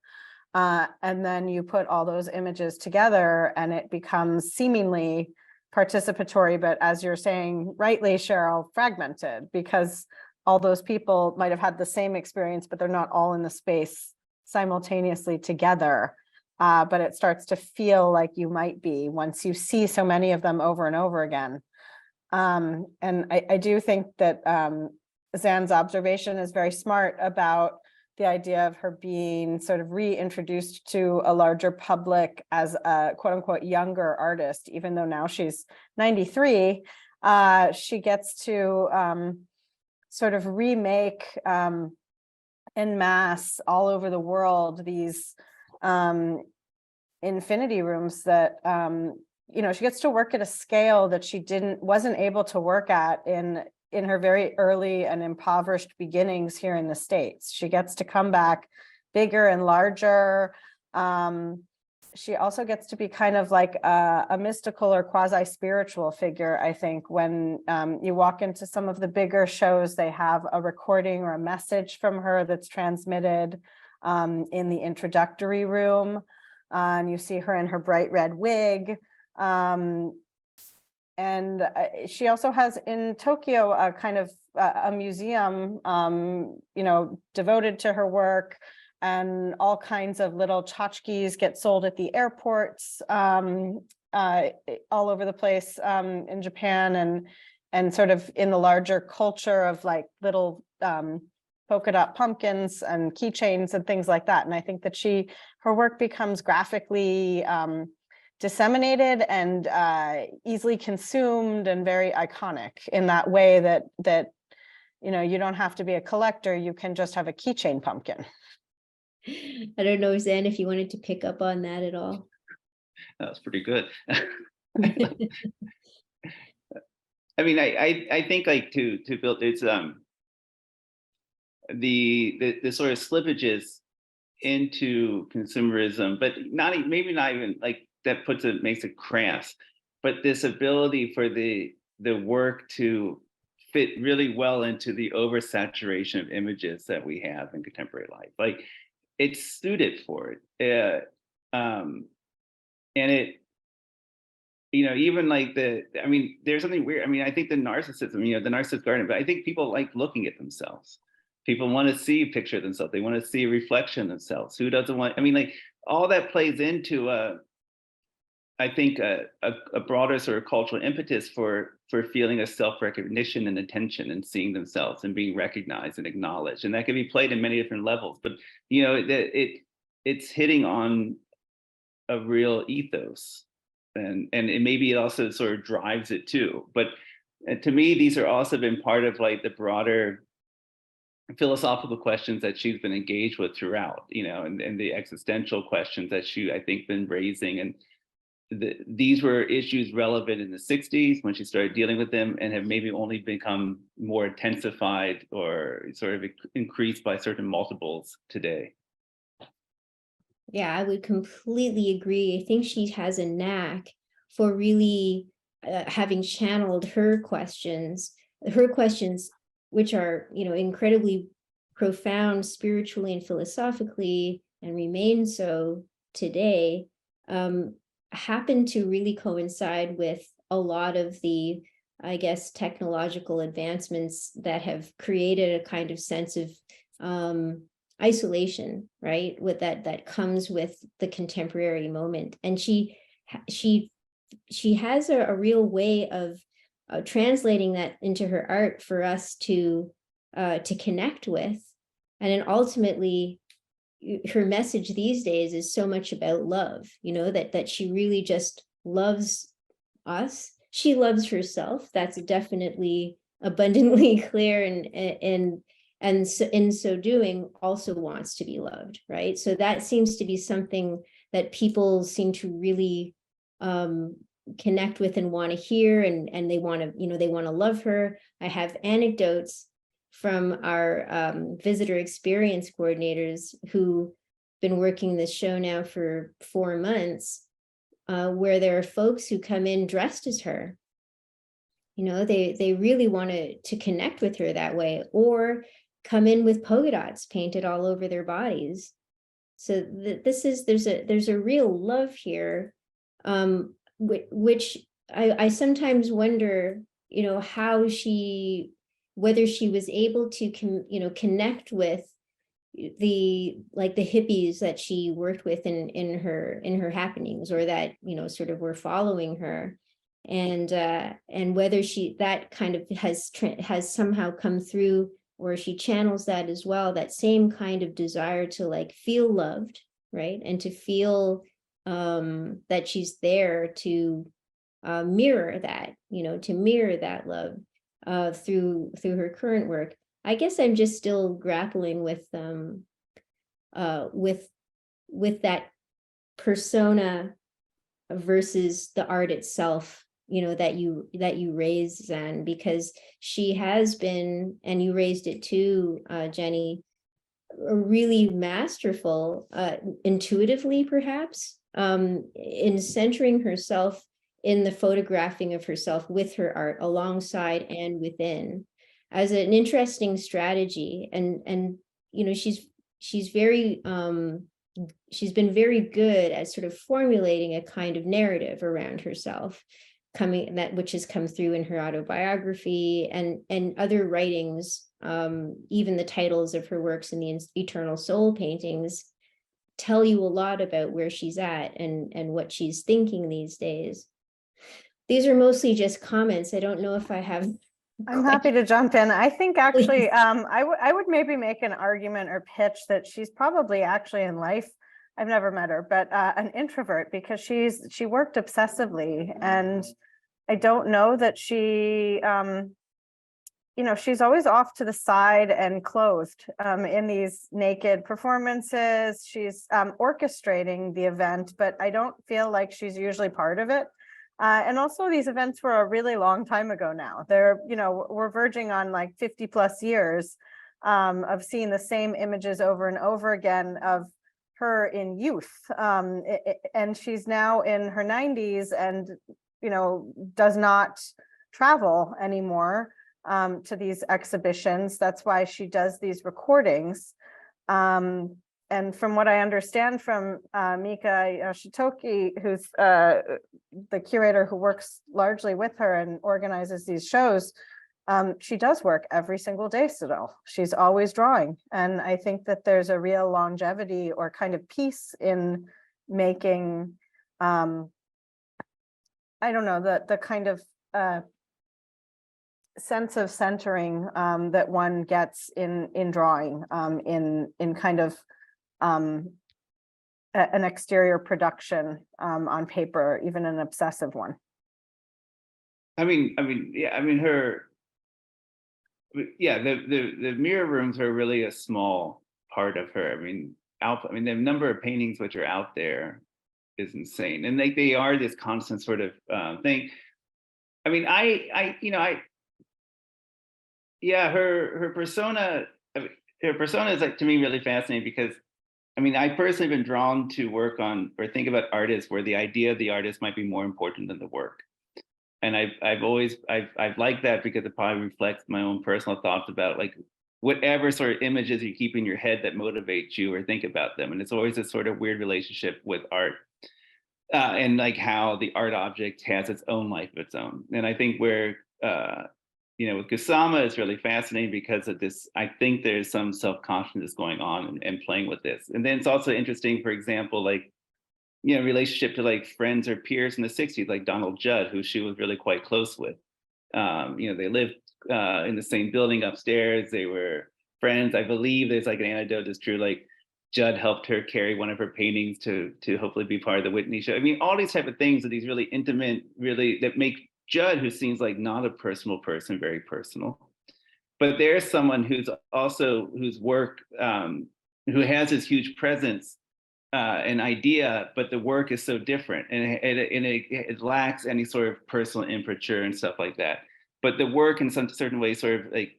And then you put all those images together and it becomes seemingly participatory, but as you're saying rightly, Cheryl, fragmented, because all those people might have had the same experience, but they're not all in the space simultaneously together. But it starts to feel like you might be once you see so many of them over and over again. And I do think that Zan's observation is very smart about the idea of her being sort of reintroduced to a larger public as a quote unquote younger artist, even though now she's 93, she gets to sort of remake en masse all over the world these infinity rooms that she gets to work at a scale that she wasn't able to work at in her very early and impoverished beginnings here in the States. She gets to come back bigger and larger. She also gets to be kind of like a mystical or quasi-spiritual figure, I think. When you walk into some of the bigger shows, they have a recording or a message from her that's transmitted in the introductory room. And you see her in her bright red wig. And she also has in Tokyo a kind of a museum, devoted to her work, and all kinds of little tchotchkes get sold at the airports all over the place in Japan, and sort of in the larger culture of like little polka dot pumpkins and keychains and things like that. And I think that her work becomes graphically disseminated and easily consumed and very iconic in that way that you don't have to be a collector, you can just have a keychain pumpkin. I don't know, Zan, if you wanted to pick up on that at all. That was pretty good. I mean, I think like to build it's the sort of slippages into consumerism, but maybe not even like that makes it crass, but this ability for the work to fit really well into the oversaturation of images that we have in contemporary life. Like it's suited for it. And it, even like there's something weird. I mean, I think the narcissism, the narcissist garden, but I think people like looking at themselves. People want to see a picture of themselves. They want to see a reflection of themselves. Who doesn't want, like all that plays into I think a broader sort of cultural impetus for feeling a self-recognition and attention and seeing themselves and being recognized and acknowledged. And that can be played in many different levels, but it's hitting on a real ethos, and maybe it also sort of drives it too. But to me, these are also been part of like the broader philosophical questions that she's been engaged with throughout, and the existential questions that I think been raising. And these were issues relevant in the 60s when she started dealing with them, and have maybe only become more intensified or sort of increased by certain multiples today. Yeah, I would completely agree. I think she has a knack for really having channeled her questions which are, incredibly profound spiritually and philosophically, and remain so today, happen to really coincide with a lot of the, I guess, technological advancements that have created a kind of sense of isolation, right? With that comes with the contemporary moment. And she has a real way of translating that into her art for us to connect with. And then ultimately, her message these days is so much about love, that she really just loves us. She loves herself. That's definitely abundantly clear, and so in so doing also wants to be loved, right? So that seems to be something that people seem to really connect with and want to hear, and they want to, they want to love her. I have anecdotes from our visitor experience coordinators who've been working this show now for 4 months, where there are folks who come in dressed as her. They really want to connect with her that way, or come in with polka dots painted all over their bodies. So there's a real love here, which I sometimes wonder, whether she was able to connect with the hippies that she worked with in her happenings, or that sort of were following her, and whether that kind of has somehow come through, or she channels that as well, that same kind of desire to feel loved, right? And to feel that she's there to mirror that, to mirror that love through her current work. I guess I'm just still grappling with that persona versus the art itself, that you raised, Zen, because she has been, and you raised it too, Jenny, really masterful, intuitively perhaps, in centering herself in the photographing of herself with her art, alongside and within, as an interesting strategy. And she's very she's been very good at sort of formulating a kind of narrative around herself, which has come through in her autobiography and other writings. Even the titles of her works in the Eternal Soul paintings tell you a lot about where she's at and what she's thinking these days. These are mostly just comments. I don't know if I have. I'm happy to jump in. I think actually, I would maybe make an argument or pitch that she's probably actually in life, I've never met her, but an introvert, because she worked obsessively, and I don't know that she, she's always off to the side and clothed in these naked performances. She's orchestrating the event, but I don't feel like she's usually part of it. And also, these events were a really long time ago now. We're verging on 50 plus years of seeing the same images over and over again of her in youth. And she's now in her 90s and, does not travel anymore to these exhibitions. That's why she does these recordings. And from what I understand from Mika Yoshitoki, who's the curator who works largely with her and organizes these shows, she does work every single day still. She's always drawing. And I think that there's a real longevity or kind of peace in making, I don't know, the kind of sense of centering that one gets in drawing, in kind of an exterior production on paper, even an obsessive one. The mirror rooms are really a small part of her. The number of paintings which are out there is insane, and they are this constant sort of thing. Her persona. Her persona is to me really fascinating because I personally have been drawn to work on or think about artists where the idea of the artist might be more important than the work. And I've liked that because it probably reflects my own personal thoughts about like whatever sort of images you keep in your head that motivate you or think about them. And it's always a sort of weird relationship with art. And like how the art object has its own life of its own. And I think where with Kusama is really fascinating because of this. I think there's some self-consciousness going on and playing with this. And then it's also interesting, for example, like, relationship to like friends or peers in the 60s, like Donald Judd, who she was really quite close with. They lived in the same building upstairs. They were friends. I believe there's like an anecdote that's true, like Judd helped her carry one of her paintings to hopefully be part of the Whitney show. I mean, all these type of things are these really intimate, really that make Judd, who seems like not a personal person, very personal. But there's someone whose work, who has this huge presence, an idea, but the work is so different, and it lacks any sort of personal imprimatur and stuff like that. But the work, in some certain way, sort of like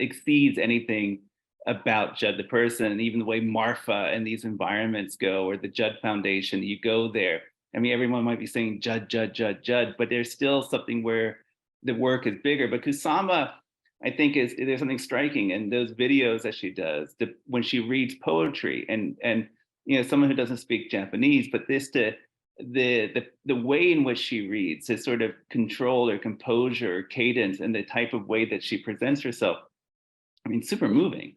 exceeds anything about Judd the person, and even the way Marfa and these environments go, or the Judd Foundation, you go there. I mean, everyone might be saying Judd, Judd, Judd, Judd, but there's still something where the work is bigger. But Kusama, I think, there's something striking in those videos that she does, when she reads poetry, and someone who doesn't speak Japanese, but the way in which she reads, this sort of control or composure or cadence, and the type of way that she presents herself, I mean, super moving.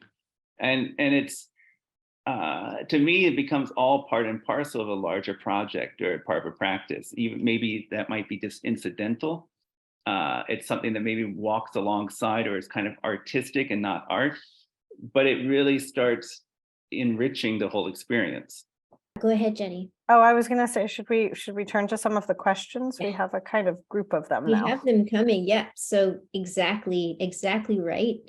And it's, to me, it becomes all part and parcel of a larger project or part of a practice. Even maybe that might be just incidental. It's something that maybe walks alongside or is kind of artistic and not art, but it really starts enriching the whole experience. Go ahead, Jenny. Oh, I was going to say, should we turn to some of the questions? Yeah. We have a kind of group of them We now. have them coming. Yeah. So exactly right.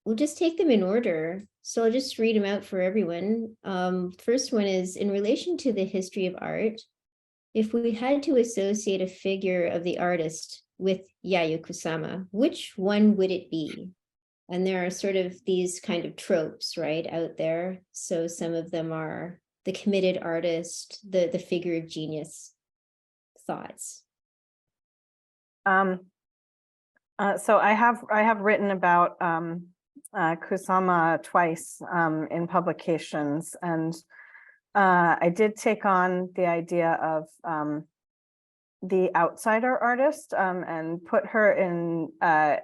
We'll just take them in order. So I'll just read them out for everyone. First one is, in relation to the history of art, if we had to associate a figure of the artist with Yayoi Kusama, which one would it be? And there are sort of these kind of tropes, right, out there. So some of them are the committed artist, the figure of genius. Thoughts? So I have written about Kusama twice in publications, and I did take on the idea of the outsider artist, and put her in a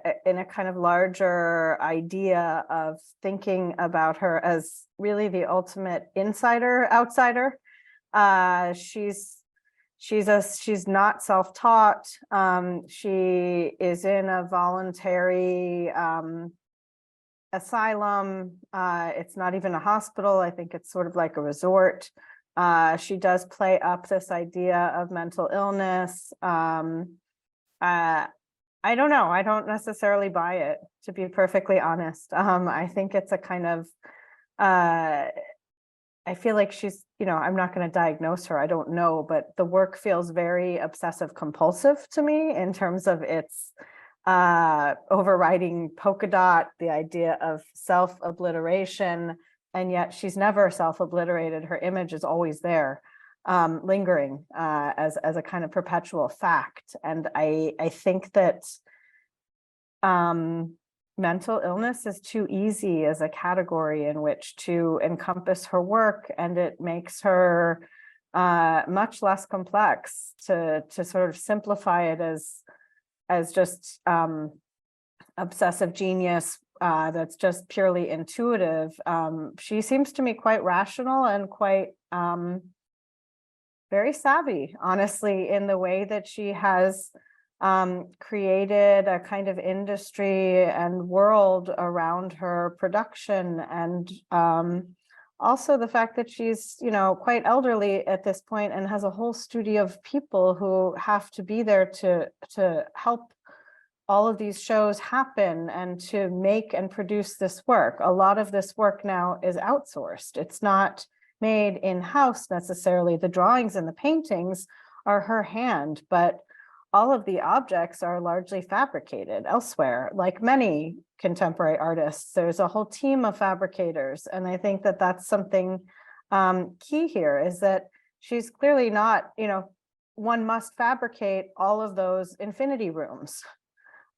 kind of larger idea of thinking about her as really the ultimate outsider. She's not self-taught. She is in a voluntary asylum. It's not even a hospital. I think it's sort of like a resort. She does play up this idea of mental illness. I don't know. I don't necessarily buy it, to be perfectly honest. I think it's a kind of, I feel like she's, I'm not going to diagnose her. I don't know, but the work feels very obsessive compulsive to me in terms of its overriding polka dot, the idea of self-obliteration. And yet she's never self-obliterated. Her image is always there, lingering as a kind of perpetual fact. And I think that mental illness is too easy as a category in which to encompass her work, and it makes her much less complex to sort of simplify it as just obsessive genius that's just purely intuitive. She seems to me quite rational and quite very savvy, honestly, in the way that she has created a kind of industry and world around her production, and also the fact that she's quite elderly at this point and has a whole studio of people who have to be there to help all of these shows happen and to make and produce this work. A lot of this work now is outsourced. It's not made in-house necessarily. The drawings and the paintings are her hand, but all of the objects are largely fabricated elsewhere. Like many contemporary artists, there's a whole team of fabricators. And I think that that's something key here, is that she's clearly not, one must fabricate all of those infinity rooms.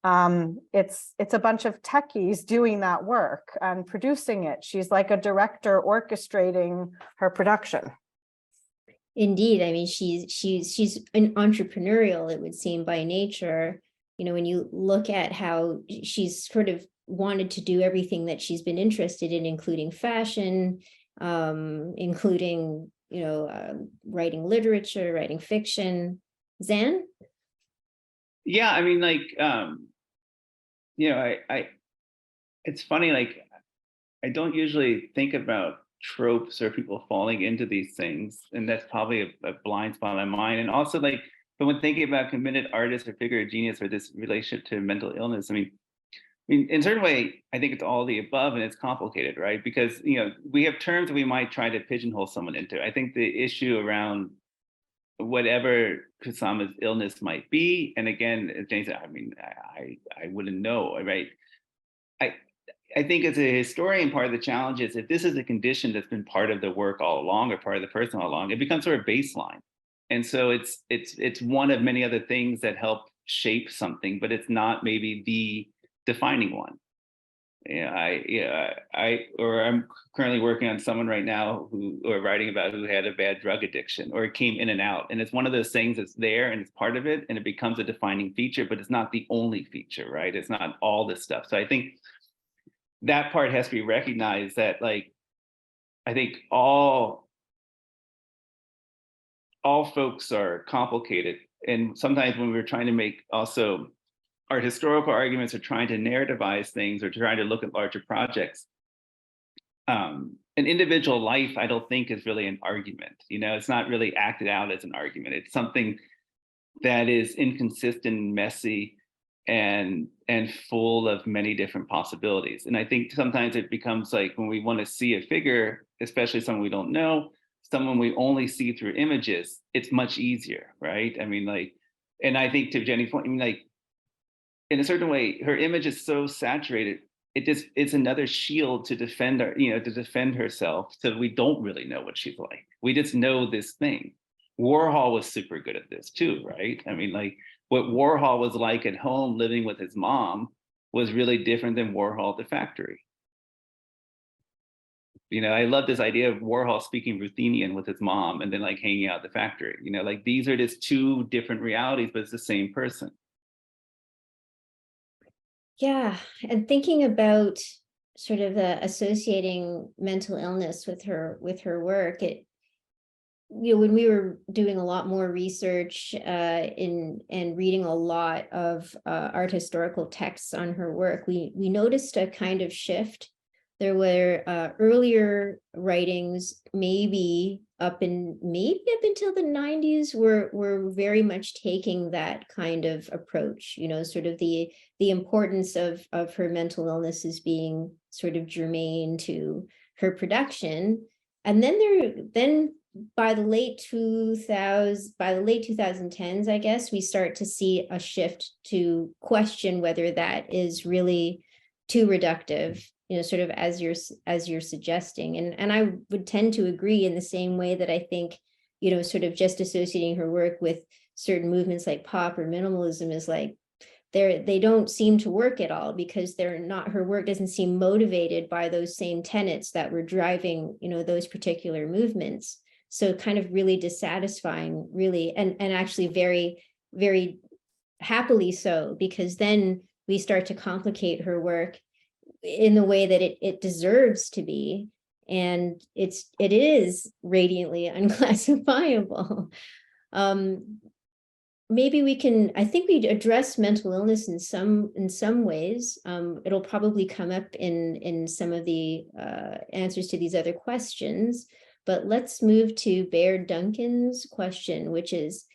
It's a bunch of techies doing that work and producing it. She's like a director orchestrating her production. Indeed, I mean, she's an entrepreneurial, it would seem, by nature. You know, when you look at how she's sort of wanted to do everything that she's been interested in, including fashion, including, you know, writing literature, writing fiction. Zan? Yeah, I mean, like, you know, it's funny, like, I don't usually think about tropes or people falling into these things, and that's probably a blind spot in my mind. And also, like, but when thinking about committed artist or figure of genius or this relationship to mental illness, I mean, in a certain way, I think it's all the above, and it's complicated, right? Because, you know, we have terms that we might try to pigeonhole someone into. I think the issue around whatever Kusama's illness might be, and again, as Jenni said, I mean, I wouldn't know, right? I think as a historian, part of the challenge is if this is a condition that's been part of the work all along or part of the person all along, it becomes sort of baseline. And so it's one of many other things that help shape something, but it's not maybe the defining one. I'm currently working on someone right now or writing about who had a bad drug addiction or it came in and out. And it's one of those things that's there and it's part of it and it becomes a defining feature, but it's not the only feature, right? It's not all this stuff. So I think that part has to be recognized that, like, I think all folks are complicated. And sometimes when we're trying to make also our historical arguments or trying to narrativize things or trying to look at larger projects, an individual life, I don't think is really an argument. You know, it's not really acted out as an argument. It's something that is inconsistent, messy, and full of many different possibilities. And I think sometimes it becomes like when we want to see a figure, especially someone we don't know, someone we only see through images, it's much easier, right? I mean, like, and I think to Jenni's point, I mean, like, in a certain way, her image is so saturated, it's another shield to defend her, you know, to defend herself. So we don't really know what she's like. We just know this thing. Warhol was super good at this too, right? I mean, like, what Warhol was like at home living with his mom was really different than Warhol at the factory. You know, I love this idea of Warhol speaking Ruthenian with his mom and then like hanging out at the factory. You know, like these are just two different realities, but it's the same person. Yeah, and thinking about sort of associating mental illness with her work, it, you know, when we were doing a lot more research and reading a lot of art historical texts on her work, we noticed a kind of shift. There were earlier writings, maybe up until the 90s, were very much taking that kind of approach. You know, sort of the importance of her mental illness as being sort of germane to her production, and then by the late 2010s, I guess, we start to see a shift to question whether that is really too reductive, you know, sort of as you're suggesting. And I would tend to agree in the same way that I think, you know, sort of just associating her work with certain movements like pop or minimalism is like, they don't seem to work at all because her work doesn't seem motivated by those same tenets that were driving, you know, those particular movements. So kind of really dissatisfying, really, and actually very, very happily so, because then we start to complicate her work in the way that it deserves to be. And it is radiantly unclassifiable. Maybe we can, I think we'd address mental illness in some ways. It'll probably come up in some of the answers to these other questions. But let's move to Baird Duncan's question, which is,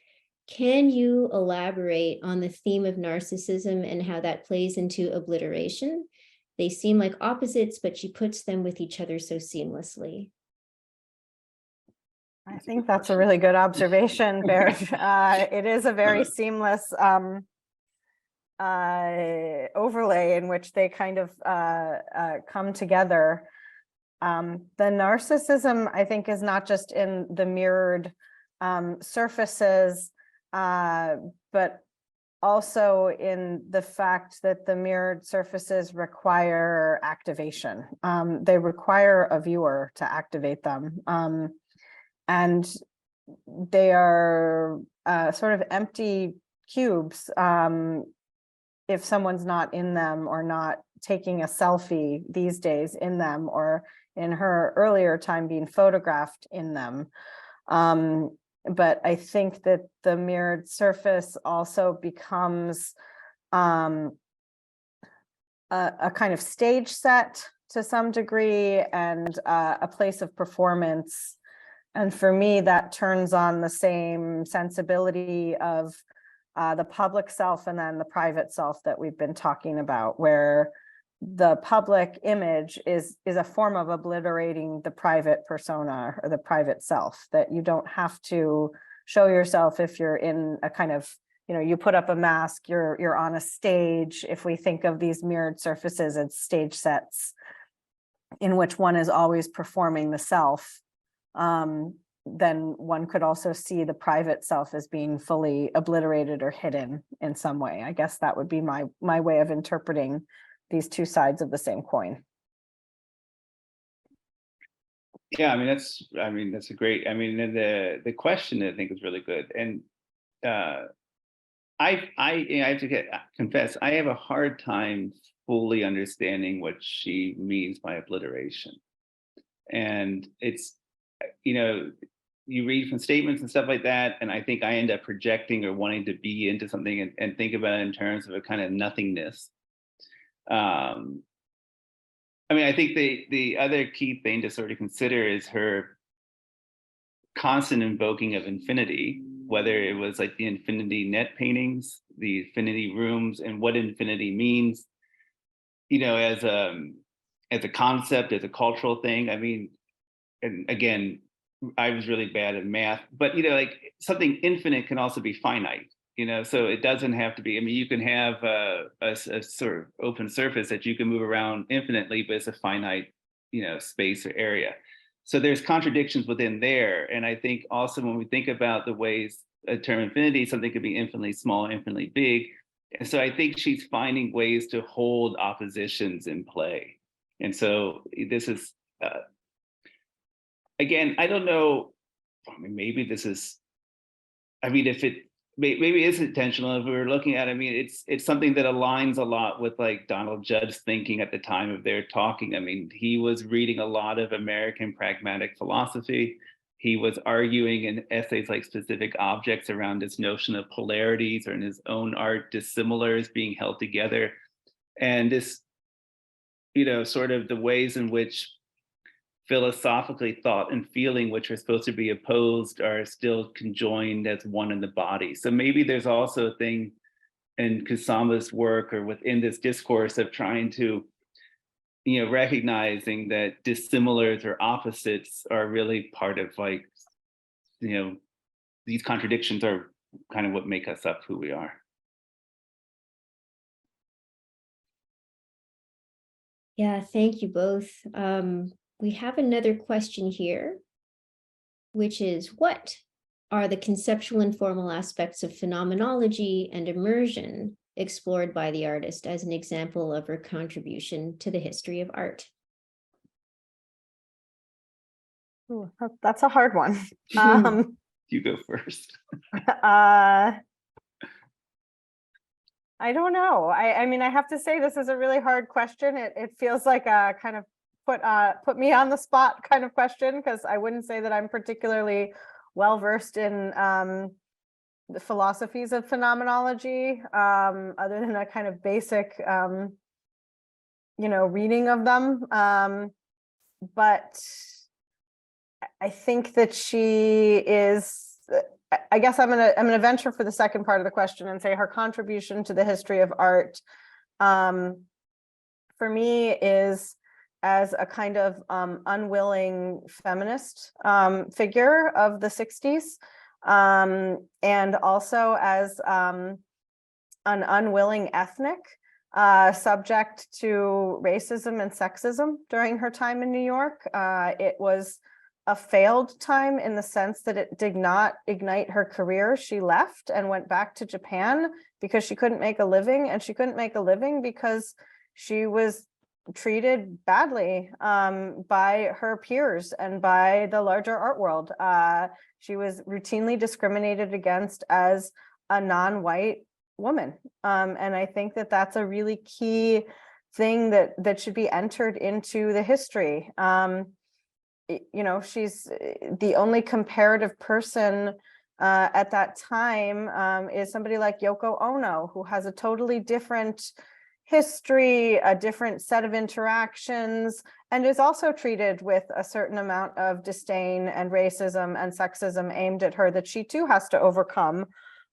can you elaborate on the theme of narcissism and how that plays into obliteration? They seem like opposites, but she puts them with each other so seamlessly. I think that's a really good observation, Baird. It is a very seamless overlay in which they kind of come together. The narcissism, I think, is not just in the mirrored surfaces but also in the fact that the mirrored surfaces require activation. They require a viewer to activate them. And they are sort of empty cubes if someone's not in them or not taking a selfie these days in them, or in her earlier time being photographed in them. But I think that the mirrored surface also becomes a kind of stage set to some degree, and a place of performance. And for me, that turns on the same sensibility of the public self and then the private self that we've been talking about, where the public image is a form of obliterating the private persona or the private self, that you don't have to show yourself if you're in a kind of, you put up a mask, you're on a stage. If we think of these mirrored surfaces as stage sets in which one is always performing the self, then one could also see the private self as being fully obliterated or hidden in some way. I guess that would be my way of interpreting these two sides of the same coin. Yeah, that's a great, the question I think is really good. And I have to confess, I have a hard time fully understanding what she means by obliteration. And it's, you read from statements and stuff like that, and I think I end up projecting or wanting to be into something and think about it in terms of a kind of nothingness. I think the other key thing to sort of consider is her constant invoking of infinity, whether it was like the infinity net paintings, the infinity rooms, and what infinity means, as a concept, as a cultural thing. And again, I was really bad at math, but something infinite can also be finite, so it doesn't have to be. You can have a sort of open surface that you can move around infinitely, but it's a finite, space or area. So there's contradictions within there. And I think also when we think about the ways a term infinity, something could be infinitely small, infinitely big. And so I think she's finding ways to hold oppositions in play. And so this is, again, I don't know, maybe this is, if it, maybe it's intentional. If we were looking at, it's something that aligns a lot with like Donald Judd's thinking at the time of their talking. He was reading a lot of American pragmatic philosophy. He was arguing in essays like Specific Objects around this notion of polarities, or in his own art, dissimilars being held together. And this, sort of the ways in which philosophically thought and feeling, which are supposed to be opposed, are still conjoined as one in the body. So maybe there's also a thing in Kusama's work or within this discourse of trying to, recognizing that dissimilars or opposites are really part of these contradictions are kind of what make us up who we are. Yeah, thank you both. We have another question here, which is, what are the conceptual and formal aspects of phenomenology and immersion explored by the artist as an example of her contribution to the history of art? Ooh, that's a hard one. You go first. I don't know. I have to say this is a really hard question. It feels like a kind of put me on the spot kind of question, because I wouldn't say that I'm particularly well versed in the philosophies of phenomenology, other than a kind of basic reading of them. But I think that she is, I guess I'm gonna venture for the second part of the question and say her contribution to the history of art, for me, is as a kind of unwilling feminist figure of the 60s, and also as an unwilling ethnic subject to racism and sexism during her time in New York. It was a failed time in the sense that it did not ignite her career. She left and went back to Japan because she couldn't make a living, and she couldn't make a living because she was treated badly by her peers and by the larger art world. She was routinely discriminated against as a non-white woman. And I think that that's a really key thing that should be entered into the history. You know, she's the only comparative person at that time is somebody like Yoko Ono, who has a totally different history, a different set of interactions, and is also treated with a certain amount of disdain and racism and sexism aimed at her that she too has to overcome.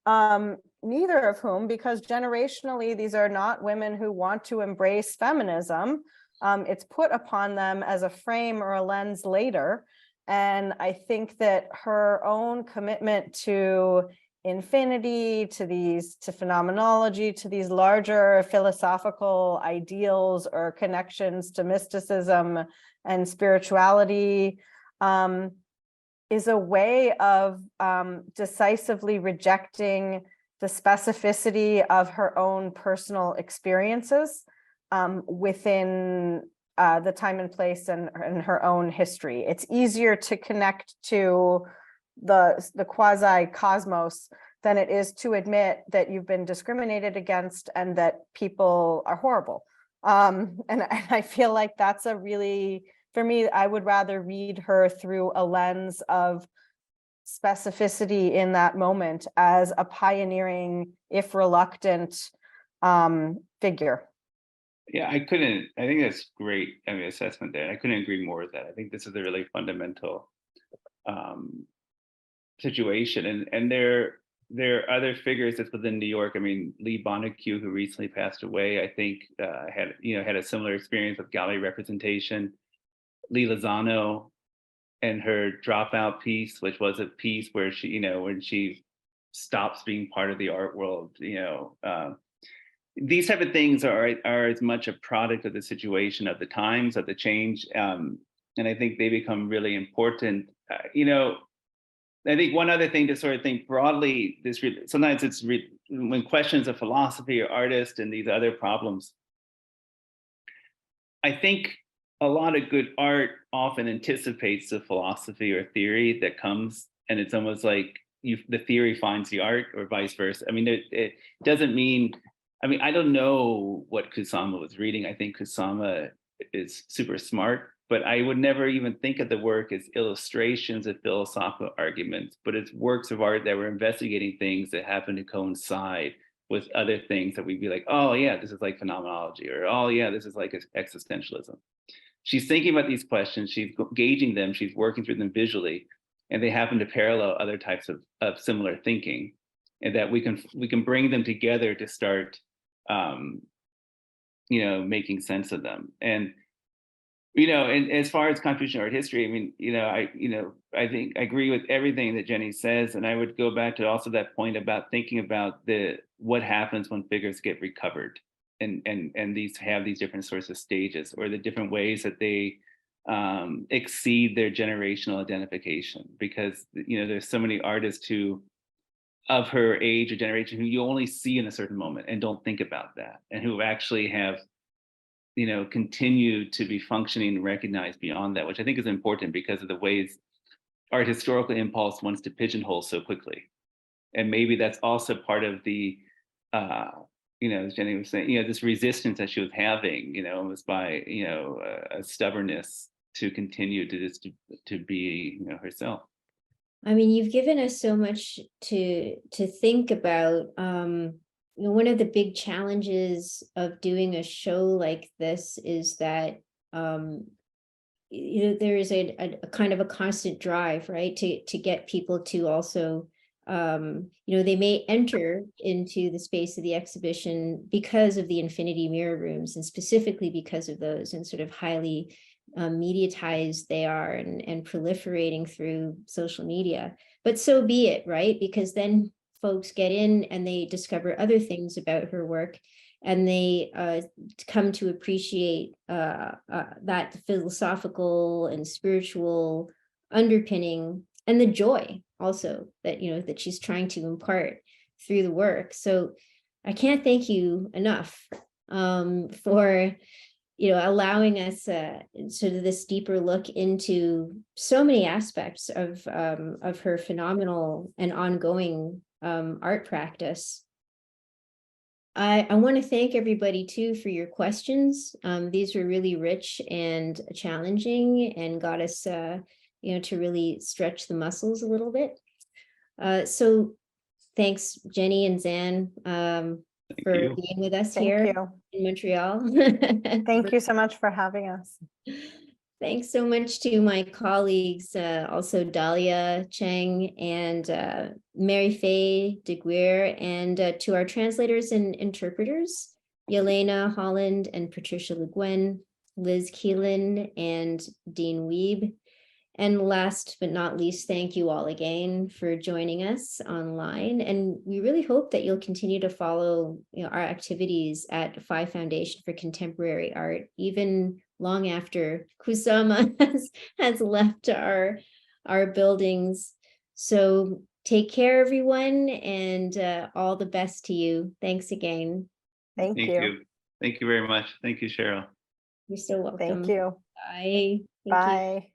Neither of whom, because generationally, these are not women who want to embrace feminism. It's put upon them as a frame or a lens later. And I think that her own commitment to infinity, to phenomenology, to these larger philosophical ideals or connections to mysticism and spirituality, is a way of decisively rejecting the specificity of her own personal experiences within the time and place and her own history. It's easier to connect to the quasi-cosmos than it is to admit that you've been discriminated against and that people are horrible. And I feel like that's a really, for me, I would rather read her through a lens of specificity in that moment as a pioneering, if reluctant, figure. Yeah, I think that's great. I mean, assessment there. I couldn't agree more with that. I think this is a really fundamental situation. And there are other figures that's within New York. I mean, Lee Bonacue, who recently passed away, I think had a similar experience with gallery representation. Lee Lozano and her Dropout piece, which was a piece where she, when she stops being part of the art world, these type of things are as much a product of the situation, of the times, of the change. And I think they become really important. I think one other thing to sort of think broadly, sometimes it's when questions of philosophy or artists and these other problems, I think a lot of good art often anticipates the philosophy or theory that comes, and it's almost like the theory finds the art or vice versa. I mean, it doesn't mean, I don't know what Kusama was reading. I think Kusama is super smart, but I would never even think of the work as illustrations of philosophical arguments, but it's works of art that were investigating things that happen to coincide with other things that we'd be like, oh yeah, this is like phenomenology, or oh yeah, this is like existentialism. She's thinking about these questions, she's gauging them, she's working through them visually, and they happen to parallel other types of similar thinking, and that we can bring them together to start making sense of them. And and as far as contribution to art history, I think I agree with everything that Jenni says, and I would go back to also that point about thinking about what happens when figures get recovered, and these have these different sorts of stages, or the different ways that they exceed their generational identification, because there's so many artists who of her age or generation who you only see in a certain moment and don't think about that, and who actually have continue to be functioning and recognized beyond that, which I think is important because of the ways art historical impulse wants to pigeonhole so quickly. And maybe that's also part of the, as Jenni was saying, this resistance that she was having, almost by, a stubbornness to continue to be, herself. I mean, you've given us so much to think about. One of the big challenges of doing a show like this is that there is a kind of a constant drive, right, to get people to also they may enter into the space of the exhibition because of the infinity mirror rooms, and specifically because of those, and sort of highly mediatized they are and proliferating through social media. But so be it, right? Because then folks get in and they discover other things about her work, and they come to appreciate that philosophical and spiritual underpinning and the joy also that, that she's trying to impart through the work. So I can't thank you enough for, allowing us sort of this deeper look into so many aspects of her phenomenal and ongoing art practice. I want to thank everybody too for your questions. These were really rich and challenging and got us, to really stretch the muscles a little bit. So thanks, Jenny and Zan, for being with us here in Montreal. Thank you so much for having us. Thanks so much to my colleagues, also Dahlia Cheng and Mary Faye de Guer, and to our translators and interpreters, Yelena Holland and Patricia Le Guin, Liz Keelan and Dean Weeb. And last but not least, thank you all again for joining us online. And we really hope that you'll continue to follow our activities at Phi Foundation for Contemporary Art, even long after Kusama has left our buildings. So take care, everyone, and all the best to you. Thanks again. Thank you. Thank you very much. Thank you, Cheryl. You're so welcome. Thank you. Bye. Thank you. Bye.